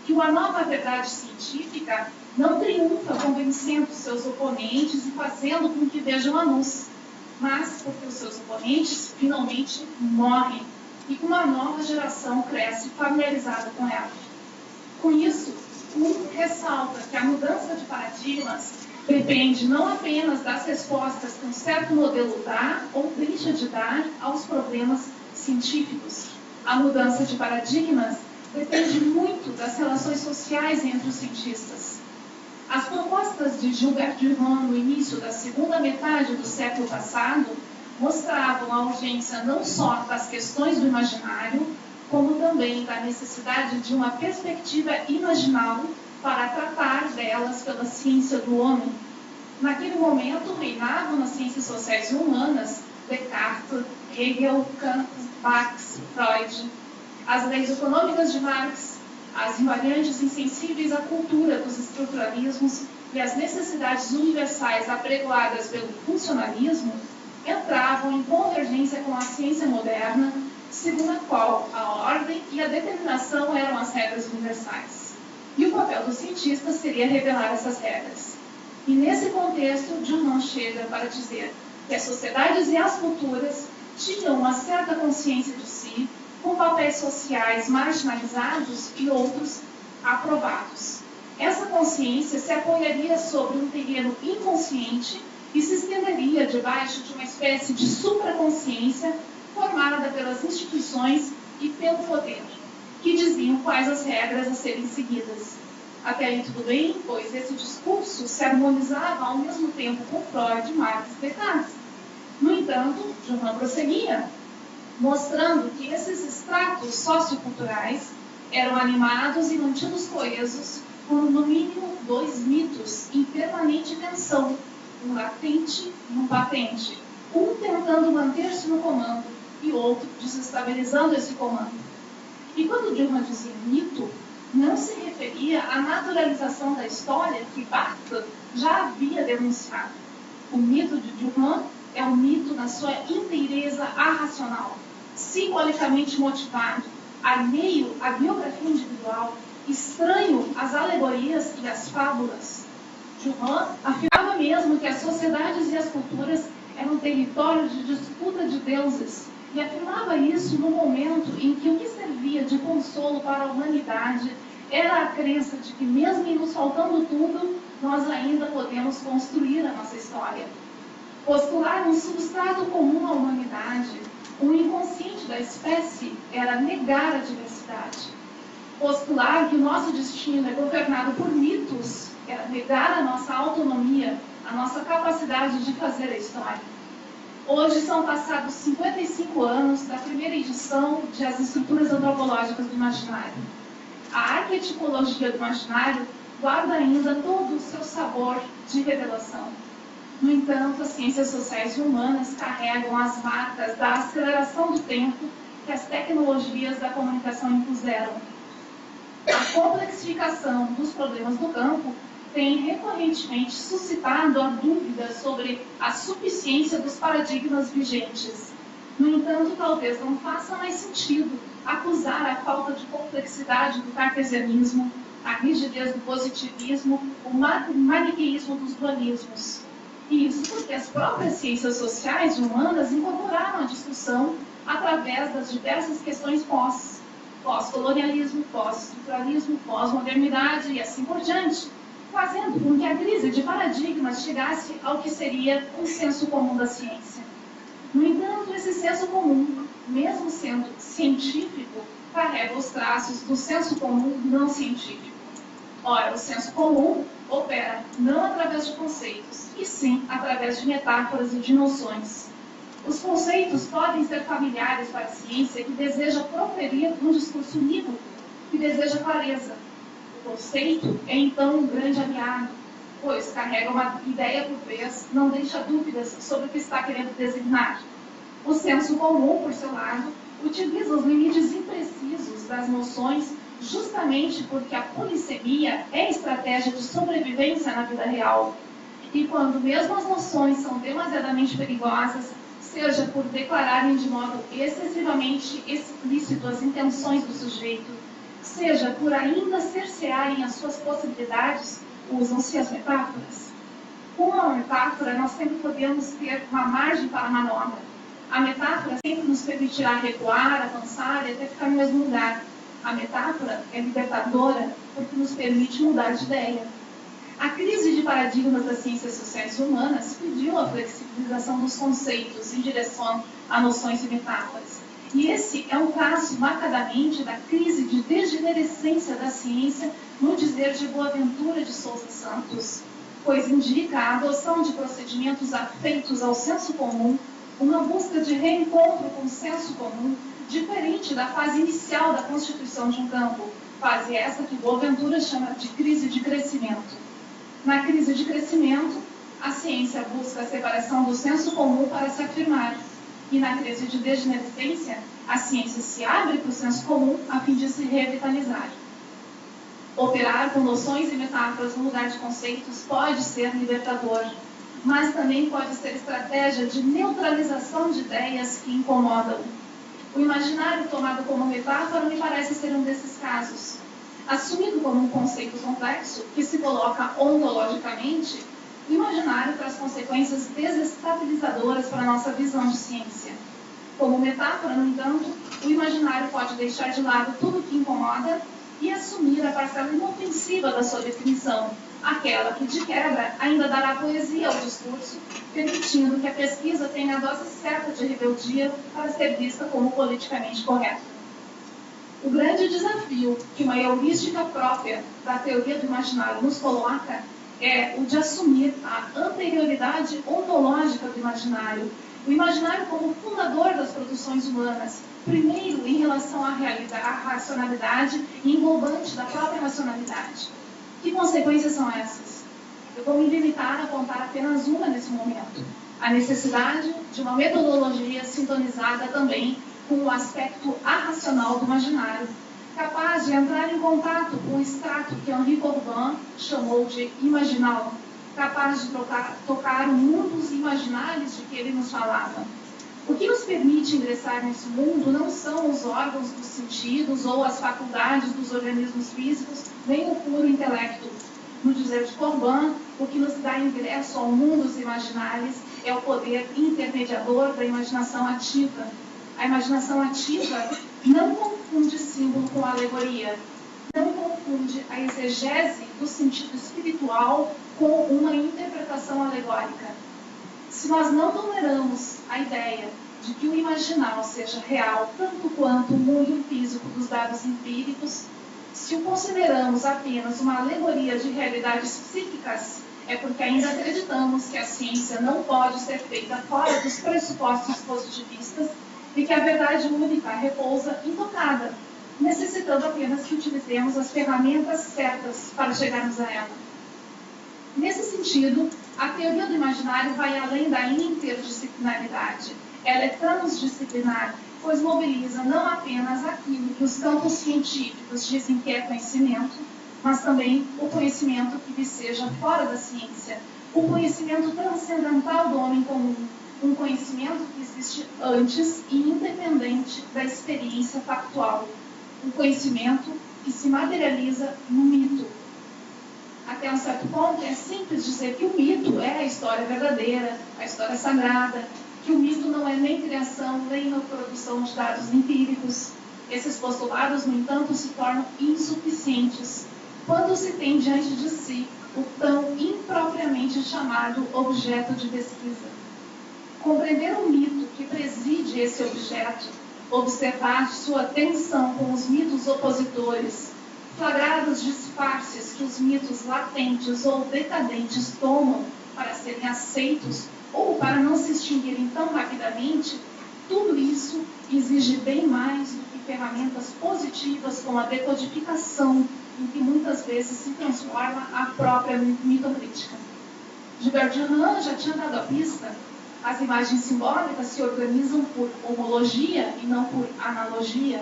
que uma nova verdade científica não triunfa convencendo seus oponentes e fazendo com que vejam a luz, mas porque os seus oponentes finalmente morrem e uma nova geração cresce familiarizada com ela. Com isso, Kuhn ressalta que a mudança de paradigmas depende não apenas das respostas que um certo modelo dá ou deixa de dar aos problemas científicos. A mudança de paradigmas depende muito das relações sociais entre os cientistas. As propostas de Gilbert Durand no início da segunda metade do século passado mostravam a urgência não só das questões do imaginário, como também da necessidade de uma perspectiva imaginal para tratar delas pela ciência do homem. Naquele momento, reinavam nas ciências sociais e humanas Descartes, Hegel, Kant, Marx, Freud. As leis econômicas de Marx, as invariantes insensíveis à cultura dos estruturalismos e as necessidades universais apregoadas pelo funcionalismo entravam em convergência com a ciência moderna, segundo a qual a ordem e a determinação eram as regras universais. E o papel dos cientistas seria revelar essas regras. E nesse contexto, Durand chega para dizer que as sociedades e as culturas tinham uma certa consciência de si, com papéis sociais marginalizados e outros aprovados. Essa consciência se apoiaria sobre um terreno inconsciente e se estenderia debaixo de uma espécie de supraconsciência formada pelas instituições e pelo poder, que diziam quais as regras a serem seguidas. Até aí tudo bem, pois esse discurso se harmonizava ao mesmo tempo com Freud, Marx e Descartes. No entanto, Durand prosseguia, mostrando que esses estratos socioculturais eram animados e mantidos coesos por, no mínimo, dois mitos em permanente tensão, um latente e um patente, um tentando manter-se no comando e outro desestabilizando esse comando. E quando Durand dizia mito, não se referia à naturalização da história que Barthes já havia denunciado. O mito de Durand é um mito na sua inteireza arracional, simbolicamente motivado, alheio à biografia individual, estranho às alegorias e às fábulas. Durand afirmava mesmo que as sociedades e as culturas eram territórios de disputa de deuses e afirmava isso no momento em que o que servia de consolo para a humanidade era a crença de que, mesmo em nos faltando tudo, nós ainda podemos construir a nossa história. Postular um substrato comum à humanidade, o inconsciente da espécie, era negar a diversidade. Postular que o nosso destino é governado por mitos era negar a nossa autonomia, a nossa capacidade de fazer a história. Hoje são passados 55 anos da primeira edição de As Estruturas Antropológicas do Imaginário. A arquetipologia do imaginário guarda ainda todo o seu sabor de revelação. No entanto, as ciências sociais e humanas carregam as marcas da aceleração do tempo que as tecnologias da comunicação impuseram. A complexificação dos problemas do campo tem recorrentemente suscitado a dúvida sobre a suficiência dos paradigmas vigentes. No entanto, talvez não faça mais sentido acusar a falta de complexidade do cartesianismo, a rigidez do positivismo, o maniqueísmo dos dualismos. E isso porque as próprias ciências sociais e humanas incorporaram a discussão através das diversas questões pós-colonialismo, pós-estruturalismo, pós-modernidade e assim por diante, fazendo com que a crise de paradigmas chegasse ao que seria o senso comum da ciência. No entanto, esse senso comum, mesmo sendo científico, carrega os traços do senso comum não científico. Ora, o senso comum opera não através de conceitos, e sim através de metáforas e de noções. Os conceitos podem ser familiares para a ciência que deseja proferir um discurso unívoco, que deseja clareza. O conceito é então um grande aliado, pois carrega uma ideia por vez, não deixa dúvidas sobre o que está querendo designar. O senso comum, por seu lado, utiliza os limites imprecisos das noções justamente porque a polissemia é estratégia de sobrevivência na vida real. E quando mesmo as noções são demasiadamente perigosas, seja por declararem de modo excessivamente explícito as intenções do sujeito, seja por ainda cercearem as suas possibilidades, usam-se as metáforas. Com a metáfora, nós sempre podemos ter uma margem para a manobra. A metáfora sempre nos permitirá recuar, avançar e até ficar no mesmo lugar. A metáfora é libertadora porque nos permite mudar de ideia. A crise de paradigmas das ciências sociais e humanas pediu a flexibilização dos conceitos em direção a noções e metáforas. E esse é um caso marcadamente da crise de degenerescência da ciência no dizer de Boaventura de Souza Santos, pois indica a adoção de procedimentos afeitos ao senso comum, uma busca de reencontro com o senso comum, diferente da fase inicial da constituição de um campo, fase essa que Boaventura chama de crise de crescimento. Na crise de crescimento, a ciência busca a separação do senso comum para se afirmar, e na crise de degenerescência, a ciência se abre para o senso comum a fim de se revitalizar. Operar com noções e metáforas no lugar de conceitos pode ser libertador, mas também pode ser estratégia de neutralização de ideias que incomodam. O imaginário tomado como metáfora me parece ser um desses casos. Assumido como um conceito complexo, que se coloca ontologicamente, o imaginário traz consequências desestabilizadoras para a nossa visão de ciência. Como metáfora, no entanto, o imaginário pode deixar de lado tudo que incomoda e assumir a parcela inofensiva da sua definição, aquela que, de quebra, ainda dará poesia ao discurso, permitindo que a pesquisa tenha a dose certa de rebeldia para ser vista como politicamente correta. O grande desafio que uma heurística própria da teoria do imaginário nos coloca é o de assumir a anterioridade ontológica do imaginário, o imaginário como fundador das produções humanas, primeiro em relação à racionalidade e englobante da própria racionalidade. Que consequências são essas? Eu vou me limitar a apontar apenas uma nesse momento: a necessidade de uma metodologia sintonizada também com o aspecto arracional do imaginário, capaz de entrar em contato com o extrato que Henri Corbin chamou de imaginal, capaz de tocar mundos imaginários de que ele nos falava. O que nos permite ingressar nesse mundo não são os órgãos dos sentidos ou as faculdades dos organismos físicos, nem o puro intelecto. No dizer de Corbin, o que nos dá ingresso ao mundo dos imaginários é o poder intermediador da imaginação ativa. A imaginação ativa não confunde símbolo com alegoria, não confunde a exegese do sentido espiritual com uma interpretação alegórica. Se nós não toleramos a ideia de que o imaginal seja real tanto quanto o mundo físico dos dados empíricos, se o consideramos apenas uma alegoria de realidades psíquicas, é porque ainda acreditamos que a ciência não pode ser feita fora dos pressupostos positivistas e que a verdade única repousa intocada, necessitando apenas que utilizemos as ferramentas certas para chegarmos a ela. Nesse sentido, a teoria do imaginário vai além da interdisciplinaridade. Ela é transdisciplinar, pois mobiliza não apenas aquilo que os campos científicos dizem que é conhecimento, mas também o conhecimento que viceja fora da ciência, o conhecimento transcendental do homem comum, um conhecimento que existe antes e independente da experiência factual, um conhecimento que se materializa no mito. Até um certo ponto, é simples dizer que o mito é a história verdadeira, a história sagrada, que o mito não é nem criação, nem uma produção de dados empíricos. Esses postulados, no entanto, se tornam insuficientes quando se tem diante de si o tão impropriamente chamado objeto de pesquisa. Compreender o mito que preside esse objeto, observar sua tensão com os mitos opositores, flagrar os disfarces que os mitos latentes ou decadentes tomam para serem aceitos ou para não se extinguirem tão rapidamente, tudo isso exige bem mais do que ferramentas positivas como a decodificação, em que muitas vezes se transforma a própria mitocrítica. Gilbert Durand já tinha dado a pista. As imagens simbólicas se organizam por homologia e não por analogia,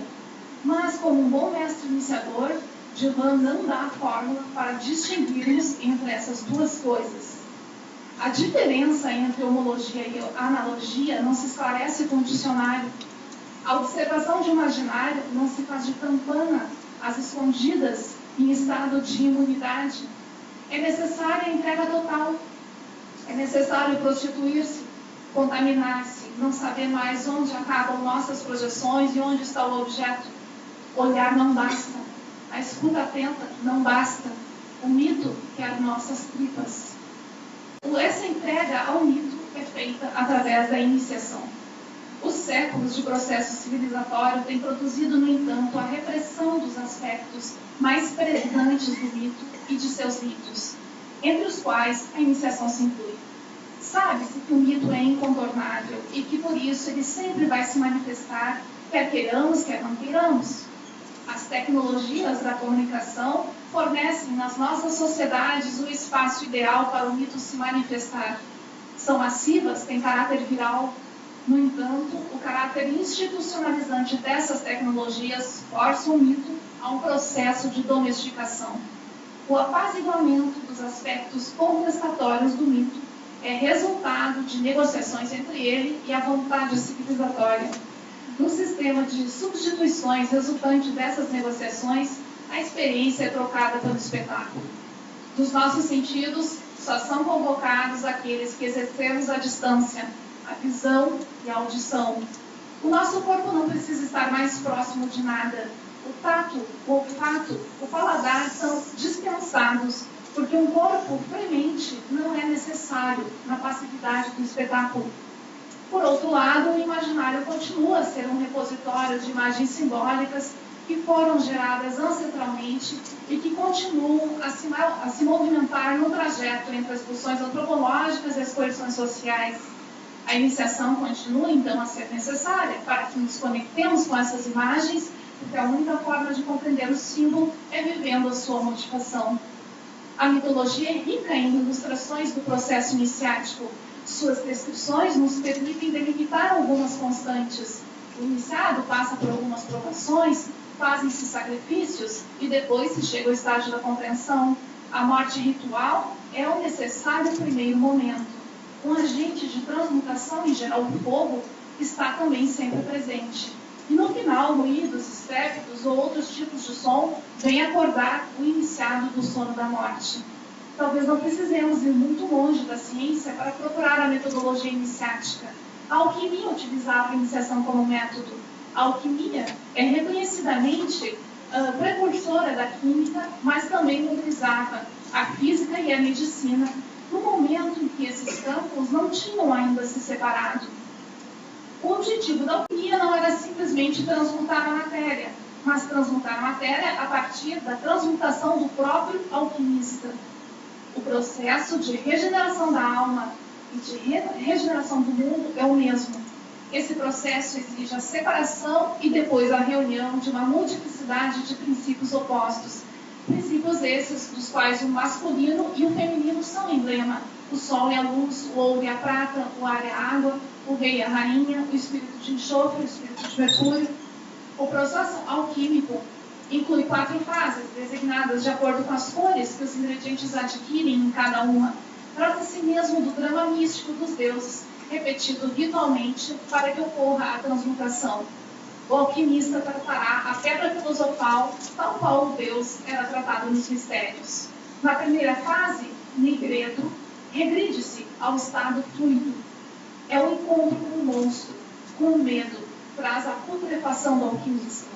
mas como um bom mestre iniciador, Durand não dá a fórmula para distinguirmos entre essas duas coisas. A diferença entre homologia e analogia não se esclarece com o dicionário. A observação de um imaginário não se faz de campana, às escondidas, em estado de imunidade. É necessária a entrega total. É necessário prostituir-se, contaminar-se, não saber mais onde acabam nossas projeções e onde está o objeto. Olhar não basta. A escuta atenta não basta. O mito quer nossas tripas. Essa entrega ao mito é feita através da iniciação. Os séculos de processo civilizatório têm produzido, no entanto, a repressão dos aspectos mais presentes do mito e de seus ritos, entre os quais a iniciação se inclui. Sabe-se que o mito é incontornável e que, por isso, ele sempre vai se manifestar, quer queiramos, quer não queiramos. As tecnologias da comunicação fornecem nas nossas sociedades o espaço ideal para o mito se manifestar. São massivas, têm caráter viral. No entanto, o caráter institucionalizante dessas tecnologias força o mito a um processo de domesticação. O apaziguamento dos aspectos contestatórios do mito é resultado de negociações entre ele e a vontade civilizatória. No sistema de substituições resultante dessas negociações, a experiência é trocada pelo espetáculo. Dos nossos sentidos, só são convocados aqueles que exercemos a distância, a visão e a audição. O nosso corpo não precisa estar mais próximo de nada. O tato, o olfato, o paladar são dispensados, porque um corpo fremente não é necessário na passividade do espetáculo. Por outro lado, o imaginário continua a ser um repositório de imagens simbólicas que foram geradas ancestralmente e que continuam a se movimentar no trajeto entre as pulsões antropológicas e as coerções sociais. A iniciação continua, então, a ser necessária para que nos conectemos com essas imagens, porque a única forma de compreender o símbolo é vivendo a sua modificação. A mitologia é rica em ilustrações do processo iniciático. Suas descrições nos permitem delimitar algumas constantes. O iniciado passa por algumas provações, fazem-se sacrifícios e depois se chega ao estágio da compreensão. A morte ritual é o necessário primeiro momento. Um agente de transmutação, em geral o fogo, está também sempre presente. E no final, ruídos, estrépitos ou outros tipos de som vêm acordar o iniciado do sono da morte. Talvez não precisemos ir muito longe da ciência para procurar a metodologia iniciática. A alquimia utilizava a iniciação como método. A alquimia é reconhecidamente precursora da química, mas também utilizava a física e a medicina no momento em que esses campos não tinham ainda se separado. O objetivo da alquimia não era simplesmente transmutar a matéria, mas transmutar a matéria a partir da transmutação do próprio alquimista. O processo de regeneração da alma e de regeneração do mundo é o mesmo. Esse processo exige a separação e depois a reunião de uma multiplicidade de princípios opostos. Princípios esses dos quais o masculino e o feminino são emblema. O sol e a luz, o ouro e a prata, o ar e a água, o rei e a rainha, o espírito de enxofre, o espírito de mercúrio. O processo alquímico inclui 4 fases, designadas de acordo com as cores que os ingredientes adquirem em cada uma. Trata-se mesmo do drama místico dos deuses, repetido ritualmente para que ocorra a transmutação. O alquimista tratará a pedra filosofal, tal qual o Deus era tratado nos mistérios. Na primeira fase, nigredo, regride-se ao estado fluido. É o encontro com o monstro, com o medo, traz a putrefação do alquimista.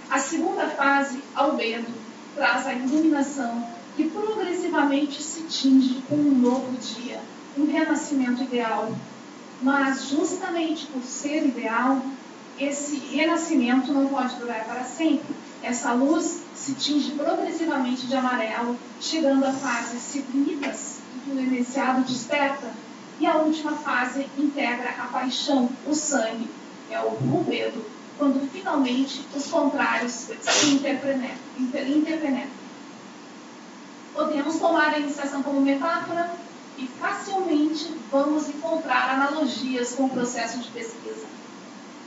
A segunda fase, albedo, traz a iluminação, que progressivamente se tinge com um novo dia, um renascimento ideal. Mas, justamente por ser ideal, esse renascimento não pode durar para sempre. Essa luz se tinge progressivamente de amarelo, chegando a fases cipritas, que o iniciado desperta, e a última fase integra a paixão, o sangue, é o rubedo, quando finalmente os contrários se interpenetram. Podemos tomar a iniciação como metáfora e facilmente vamos encontrar analogias com o processo de pesquisa.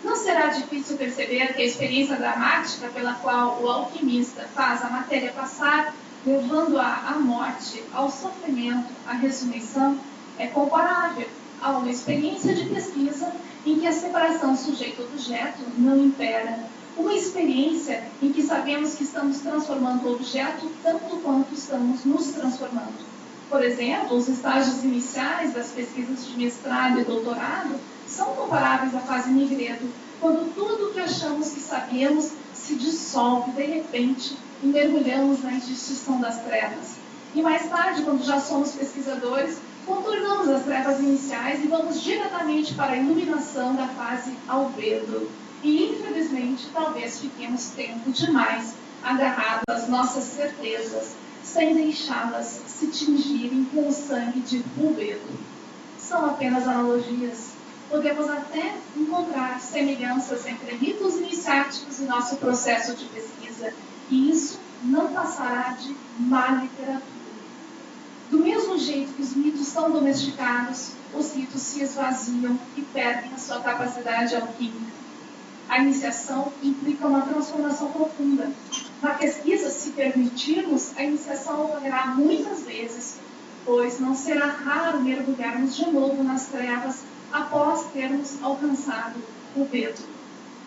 Não será difícil perceber que a experiência dramática pela qual o alquimista faz a matéria passar, levando-a à morte, ao sofrimento, à ressurreição, é comparável a uma experiência de pesquisa em que a separação sujeito-objeto não impera. Uma experiência em que sabemos que estamos transformando o objeto tanto quanto estamos nos transformando. Por exemplo, os estágios iniciais das pesquisas de mestrado e doutorado são comparáveis à fase nigredo, quando tudo o que achamos que sabemos se dissolve de repente e mergulhamos na extinção das trevas. E mais tarde, quando já somos pesquisadores, contornamos as trevas iniciais e vamos diretamente para a iluminação da fase albedo. E, infelizmente, talvez fiquemos tempo demais agarrados às nossas certezas, sem deixá-las se tingirem com o sangue de rubedo. São apenas analogias. Podemos até encontrar semelhanças entre ritos iniciáticos e nosso processo de pesquisa, e isso não passará de má literatura. Do mesmo jeito que os mitos são domesticados, os ritos se esvaziam e perdem a sua capacidade alquímica. A iniciação implica uma transformação profunda. Na pesquisa, se permitirmos, a iniciação ocorrerá muitas vezes, pois não será raro mergulharmos de novo nas trevas após termos alcançado o Vedo.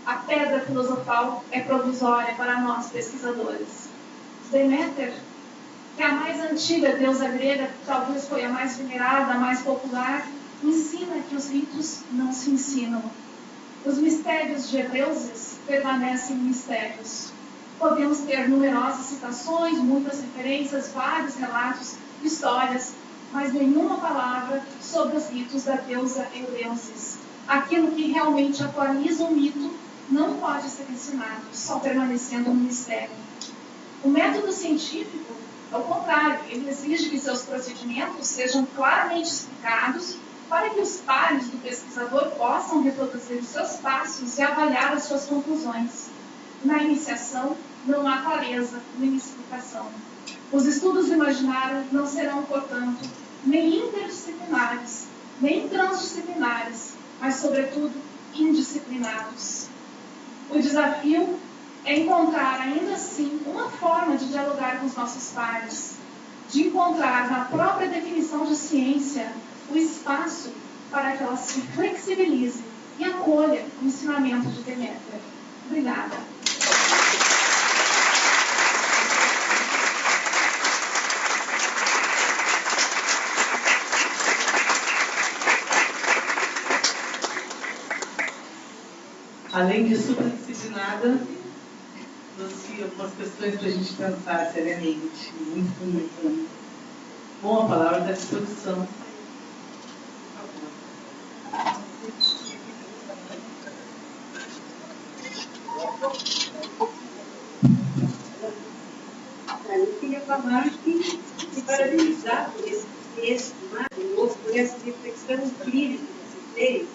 A pedra filosofal é provisória para nós pesquisadores. Deméter, que é a mais antiga deusa grega, talvez foi a mais venerada, a mais popular, ensina que os ritos não se ensinam. Os mistérios de deuses permanecem mistérios. Podemos ter numerosas citações, muitas referências, vários relatos, histórias, mas nenhuma palavra sobre os ritos da deusa Eleusis. Aquilo que realmente atualiza o mito não pode ser ensinado, só permanecendo um mistério. O método científico, ao contrário, ele exige que seus procedimentos sejam claramente explicados para que os pares do pesquisador possam reproduzir os seus passos e avaliar as suas conclusões. Na iniciação, não há clareza nem explicação. Os estudos imaginários não serão, portanto, nem interdisciplinares, nem transdisciplinares, mas, sobretudo, indisciplinados. O desafio é encontrar, ainda assim, uma forma de dialogar com os nossos pares, de encontrar na própria definição de ciência o espaço para que ela se flexibilize e acolha o ensinamento de Deméter. Obrigada. além de superdisciplinada, trouxe algumas questões para a gente pensar seriamente. Muito bonito. Bom, a palavra está à disposição. Eu queria falar que me parabenizar por esse texto maravilhoso, por essa reflexão incrível que você fez.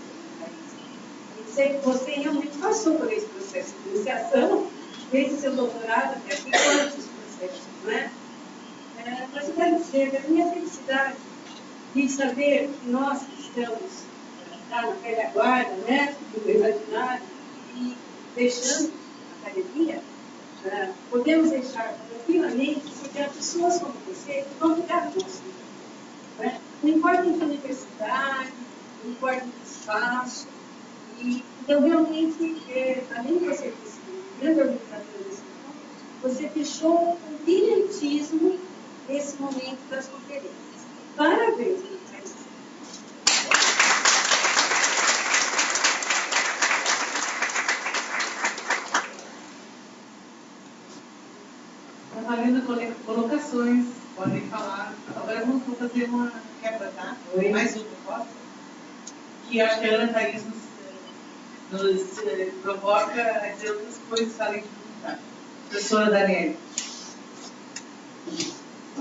E sei que você realmente passou por esse processo de iniciação, desde seu doutorado até aqui, quantos processos, não é? Mas eu quero dizer que a minha felicidade de saber que nós que estamos na velha guarda, né, do imaginário, e deixando a academia, podemos deixar tranquilamente que há pessoas como você que vão ficar conosco. Né? Não importa em que universidade, não importa em que espaço. Então, realmente, além de você ter sido um grande organizador desse momento, você fechou com brilhantismo esse momento das conferências. Parabéns, Luiz. Está valendo colocações, podem falar. Agora vamos fazer uma quebra, tá? Mais uma proposta. Que acho que a Ana Thaís nos provoca a dizer outras coisas além de perguntar. Professora Daniele.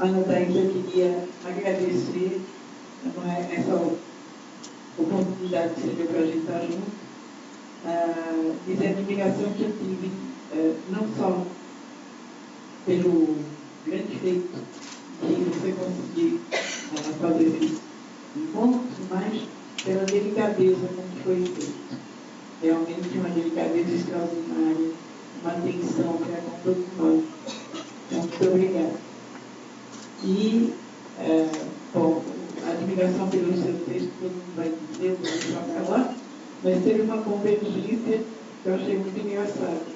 Ana Thaís, eu queria agradecer essa oportunidade que você deu para a gente estar junto, dizer a admiração que eu tive, não só pelo grande feito que você conseguiu fazer esse encontro, mas pela delicadeza com que foi feito. Realmente uma delicadeza extraordinária, uma atenção que é com todos nós. Então, muito obrigada. E, bom, a admiração pelo seu texto, todo mundo vai dizer, eu vou deixar falar, mas teve uma convergência que eu achei muito engraçada.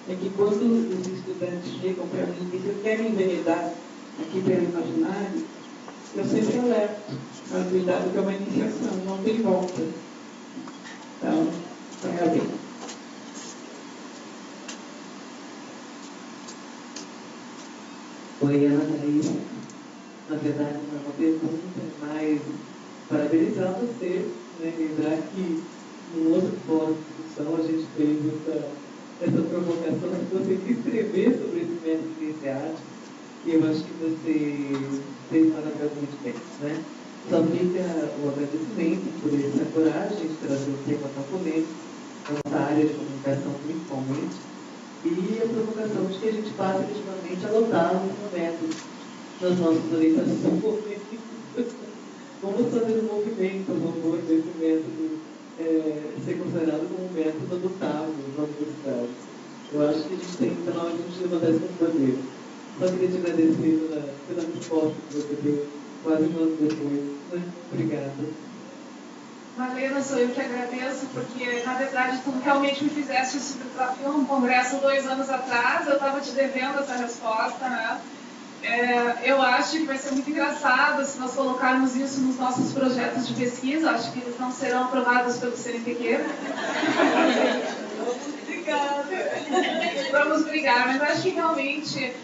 É que quando os estudantes chegam para mim e dizem, eu quero enveredar aqui pelo imaginário, eu sempre alerto, mas cuidado que é uma iniciação, não tem volta. Então, parabéns. Oi, Ana Thaís. Na verdade, não é uma pergunta, mas parabenizar você, né? Lembrar que no outro fórum de discussão a gente fez essa provocação de você se escrever sobre esse método iniciático, e eu acho que você fez maravilhosamente bem, né? Só fica o agradecimento por essa coragem de trazer um tema tão polêmico, na nossa área de comunicação principalmente, e a provocação de que a gente passe efetivamente a adotá-lo como método nas nossas orientações. Vamos fazer um movimento a favor desse método ser considerado como um método adotável na universidade. Eu acho que a gente tem que estar na hora de a gente levantar esse poder. Só queria te agradecer pela resposta que você deu quase um ano depois. Né? Obrigada. Marlena, sou eu que agradeço, porque, na verdade, tu realmente me fizeste esse desafio num congresso 2 anos atrás, eu estava te devendo essa resposta, né? Eu acho que vai ser muito engraçado se nós colocarmos isso nos nossos projetos de pesquisa. Acho que eles não serão aprovados pelo CNPq. Vamos brigar, mas acho que realmente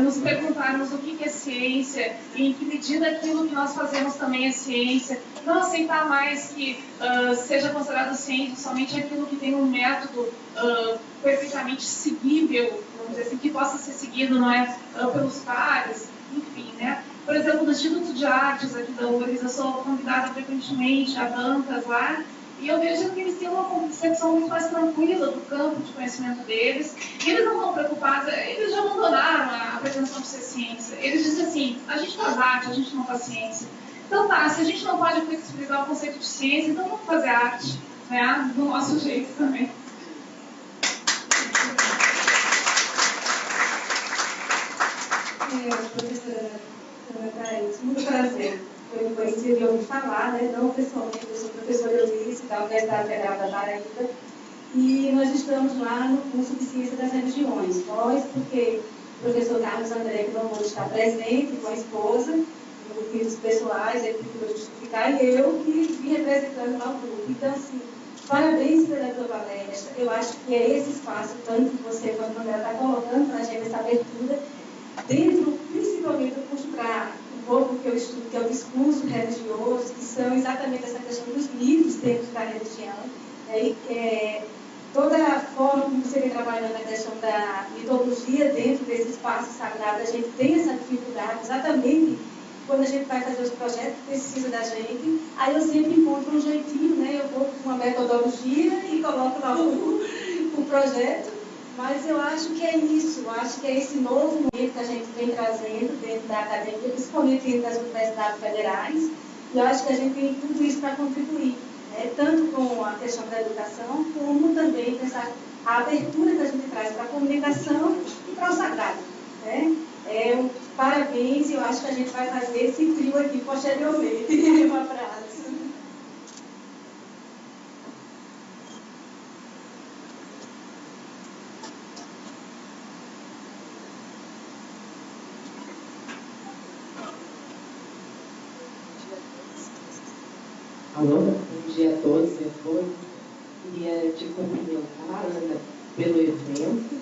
nos perguntarmos o que é ciência e em que medida aquilo que nós fazemos também é ciência, não aceitar mais que seja considerado ciência somente aquilo que tem um método perfeitamente seguível, vamos dizer assim, que possa ser seguido, não é, pelos pares, enfim, né? Por exemplo, no Instituto de Artes aqui da URGS, eu sou convidada frequentemente a bancas lá, e eu vejo que eles têm uma concepção muito mais tranquila do campo de conhecimento deles, e eles não estão preocupados, eles já abandonaram a pretensão de ser ciência. Eles dizem assim, a gente faz arte, a gente não faz ciência. Então tá, se a gente não pode flexibilizar o conceito de ciência, então vamos fazer arte, né, do nosso jeito também. Professora Ana Thaís, muito prazer. Eu me conheci de ouvir falar, né? Não pessoalmente, eu sou professora Eunice da Universidade Federal da Paraíba, e nós estamos lá no curso de Ciência das Religiões. Nós, porque o professor Carlos André, que não pôde estar presente com a esposa, por motivos pessoais, ele pediu para justificar, e eu que vim representando lá o grupo. Então, assim, Parabéns pela tua palestra. Eu acho que é esse espaço, tanto que você quanto a André está colocando para a gente essa abertura, dentro, principalmente, do curso para um pouco que eu estudo, que é o discurso religioso, que são exatamente essa questão dos mitos dentro da religião. Toda a forma como você vem trabalhando a questão da mitologia dentro desse espaço sagrado, a gente tem essa dificuldade, exatamente quando a gente vai fazer os projetos, precisa da gente, aí eu sempre encontro um jeitinho, né? Eu vou com uma metodologia e coloco lá o projeto, mas eu acho que é isso, eu acho que é esse novo momento que a gente vem trazendo dentro da academia, principalmente dentro das universidades federais, e eu acho que a gente tem tudo isso para contribuir, né? Tanto com a questão da educação, como também a abertura que a gente traz para a comunicação e para o sagrado, né? Parabéns, eu acho que a gente vai fazer esse trio aqui posteriormente. Um abraço. Alô, bom dia a todos e a todas. Queria te cumprimentar, Ana, pelo evento,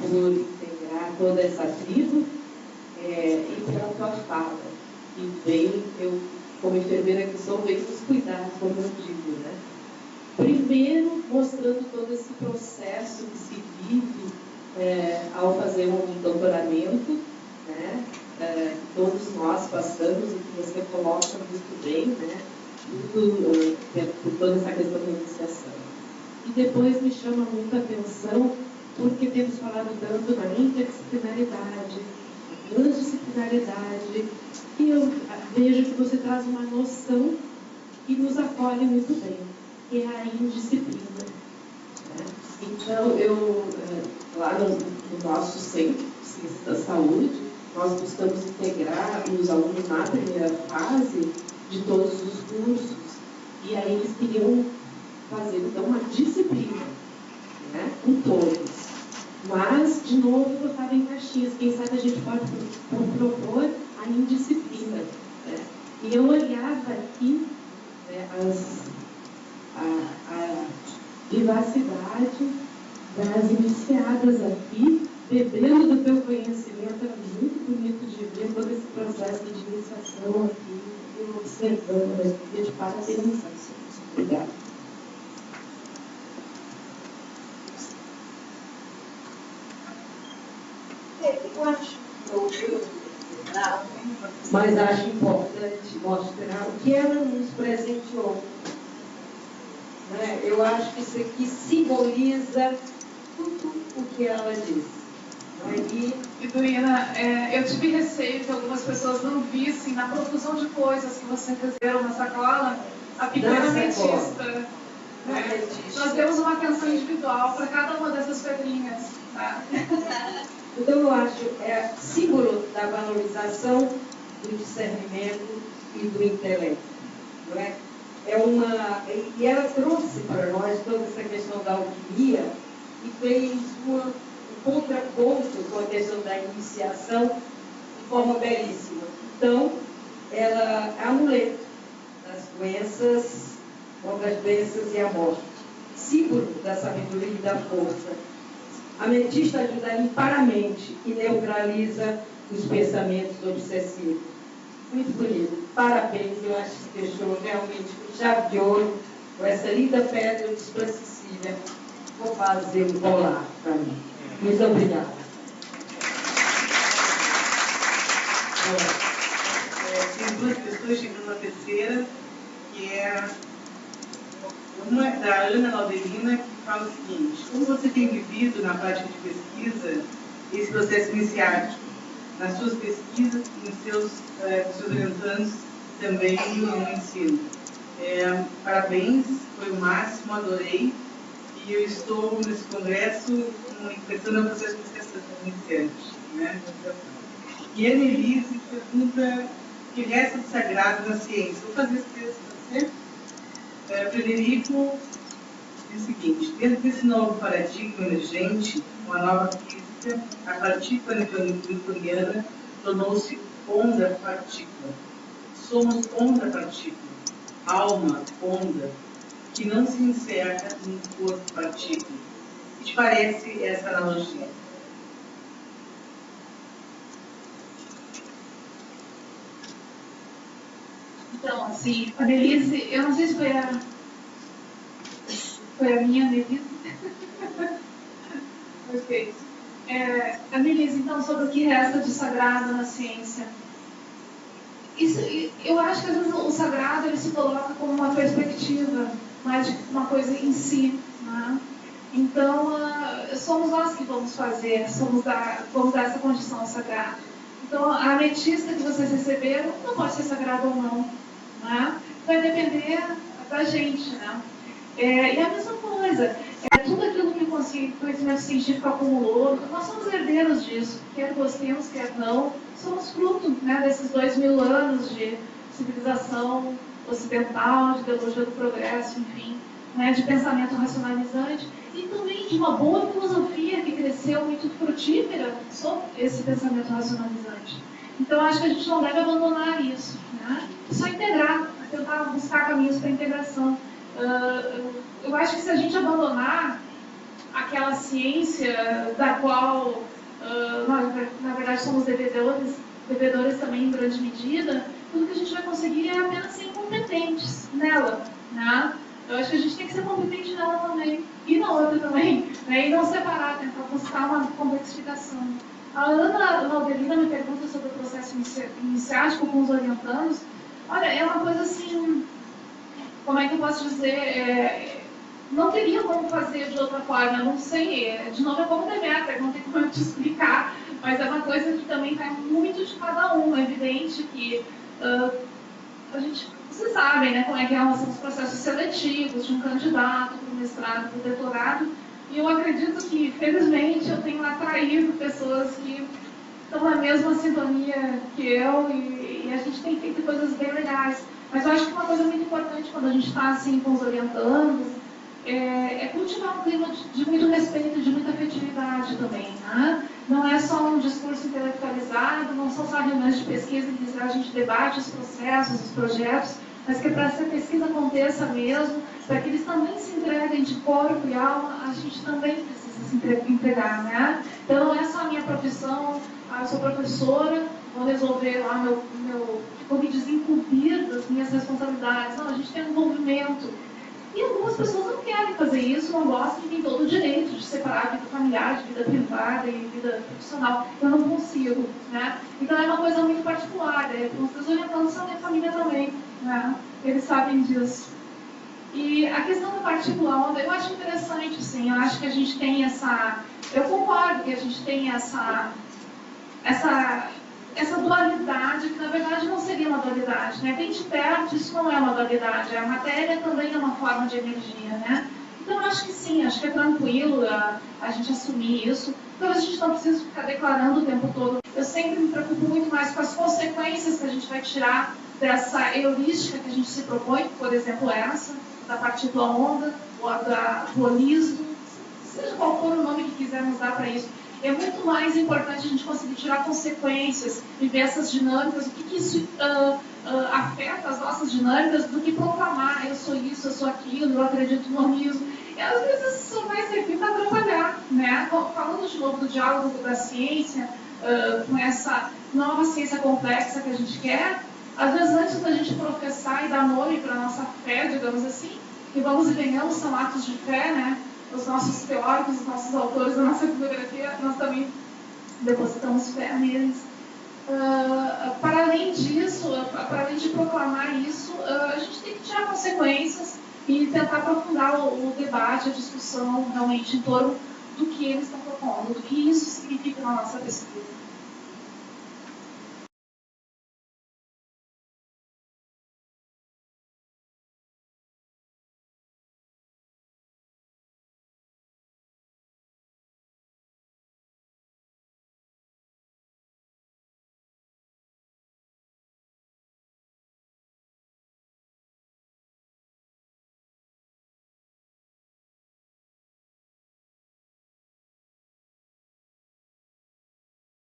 por integrar toda essa tribo e pela tua fala. E bem, eu, como enfermeira que sou, venho nos cuidar, como eu digo, né? Primeiro, mostrando todo esse processo que se vive ao fazer um doutoramento, né? Todos nós passamos e que você coloca muito bem, né? Por toda essa questão da iniciação. E depois me chama muito a atenção porque temos falado tanto na interdisciplinaridade, transdisciplinaridade, e eu vejo que você traz uma noção que nos acolhe muito bem, que é a indisciplina. Né? Então, lá no nosso centro de ciência da saúde, nós buscamos integrar os alunos na primeira fase de todos os cursos, e aí eles queriam fazer, então, uma disciplina, né, com todos. Mas, de novo, botava em caixinhas. Quem sabe a gente pode propor a indisciplina. Né? E eu olhava aqui, né, a vivacidade das iniciadas aqui, bebendo do teu conhecimento. Era muito bonito de ver todo esse processo de iniciação aqui, observando, e de parabenizar. Obrigada. Eu acho, mas acho importante mostrar o que ela nos presenteou. Né? Eu acho que isso aqui simboliza tudo o que ela disse. E Duína, eu tive receio que algumas pessoas não vissem na profusão de coisas que vocês fizeram na sacola a pequena ametista. Nós demos uma atenção individual para cada uma dessas pedrinhas. Tá? Então, eu acho símbolo da valorização do discernimento e do intelecto. Não é? E ela trouxe para nós toda essa questão da alquimia e fez um contraponto com a questão da iniciação de forma belíssima. Então, ela é amuleto das doenças, contra as doenças e a morte. Símbolo da sabedoria e da força. A ametista ajuda a limpar a mente e neutraliza os pensamentos obsessivos. Muito bonito. Parabéns, eu acho que deixou realmente com chave de ouro, com essa linda pedra desplacicível. Vou fazer um colar para mim. Muito obrigada. Tem duas pessoas chegando na terceira, que é uma da Ana Laudelina, que fala o seguinte: como você tem vivido na prática de pesquisa esse processo iniciático, nas suas pesquisas e nos seus orientandos também no ensino? Parabéns, foi o máximo, adorei. E eu estou nesse congresso começando o processo de iniciação iniciante. Né? E a Annelise pergunta o que resta de sagrado na ciência. Vou fazer esse texto para você. Frederico diz o seguinte: dentro desse novo paradigma emergente, uma nova física, a partícula newtoniana tornou-se onda-partícula. Somos onda-partícula, alma, onda. que não se encerra num corpo partículo. O que te parece essa analogia? Então, assim, a Denise, eu não sei se foi a minha Denise. Perfeito. A Denise, então, sobre o que resta de sagrado na ciência. Isso, eu acho que às vezes o sagrado ele se coloca como uma perspectiva, mais de uma coisa em si, né? Então, somos nós que vamos fazer, vamos dar essa condição sagrada. Então, a ametista que vocês receberam não pode ser sagrada ou não, né? Vai depender da gente, né? E a mesma coisa, tudo aquilo que o conhecimento científico acumulou, nós somos herdeiros disso, quer gostemos, quer não, somos fruto, né, desses 2000 anos de civilização ocidental, de teologia do progresso, enfim, né, de pensamento racionalizante, e também de uma boa filosofia que cresceu muito frutífera sobre esse pensamento racionalizante. Então, acho que a gente não deve abandonar isso, né? Só integrar, tentar buscar caminhos para a integração. Eu acho que se a gente abandonar aquela ciência da qual nós, na verdade, somos devedores também em grande medida, tudo que a gente vai conseguir é apenas ser incompetentes nela, né? Eu acho que a gente tem que ser competente nela também, e na outra também, né? E não separar, tentar buscar uma complexificação. A Ana Laudelina me pergunta sobre o processo iniciático com os orientandos. Olha, é uma coisa assim, como é que eu posso dizer, não teria como fazer de outra forma, eu não sei, de novo é como Deméter, não tem como eu te explicar, mas é uma coisa que também vai muito de cada um. É evidente que a gente, vocês sabem, né, como é que são os processos seletivos de um candidato para o mestrado, para o doutorado, e eu acredito que, felizmente, eu tenho atraído pessoas que estão na mesma sintonia que eu, e a gente tem feito coisas bem legais. Mas eu acho que uma coisa muito importante quando a gente está assim com os orientandos é cultivar um clima de muito respeito, de muita afetividade também, né? Não é só um discurso intelectualizado, não são só reuniões de pesquisa em que a gente debate os processos, os projetos, mas que para essa pesquisa aconteça mesmo, para que eles também se entreguem de corpo e alma, a gente também precisa se entregar, né? Então não é só a minha profissão, eu sou professora, vou resolver lá vou me desincumbir das minhas responsabilidades. Não, a gente tem um envolvimento. E algumas pessoas não querem fazer isso, não gostam e têm todo o direito de separar a vida familiar, de vida privada e vida profissional. Eu não consigo, né? Então é uma coisa muito particular. Os meus orientandos são minha família também, né? Eles sabem disso. E a questão da partícula onda, eu acho interessante, sim. Eu acho que a gente tem eu concordo que a gente tem essa dualidade, que na verdade não seria uma dualidade, né? Bem de perto, isso não é uma dualidade, a matéria também é uma forma de energia, né? Então eu acho que sim, acho que é tranquilo a gente assumir isso, então a gente não precisa ficar declarando o tempo todo. Eu sempre me preocupo muito mais com as consequências que a gente vai tirar dessa heurística que a gente se propõe, por exemplo essa, da partícula onda, ou do holismo, seja qual for o nome que quisermos dar para isso. É muito mais importante a gente conseguir tirar consequências e ver essas dinâmicas, o que isso afeta as nossas dinâmicas, do que proclamar, eu sou isso, eu sou aquilo, eu acredito no holismo. E às vezes isso vai servir para atrapalhar, né? Falando de novo do diálogo da ciência, com essa nova ciência complexa que a gente quer, às vezes antes da gente professar e dar nome para a nossa fé, digamos assim, que vamos e venhamos são atos de fé, né? Os nossos teóricos, os nossos autores da nossa bibliografia, nós também depositamos fé neles. Para além disso, para além de proclamar isso, a gente tem que tirar consequências e tentar aprofundar o debate, a discussão realmente em torno do que eles estão propondo, do que isso significa na nossa pesquisa.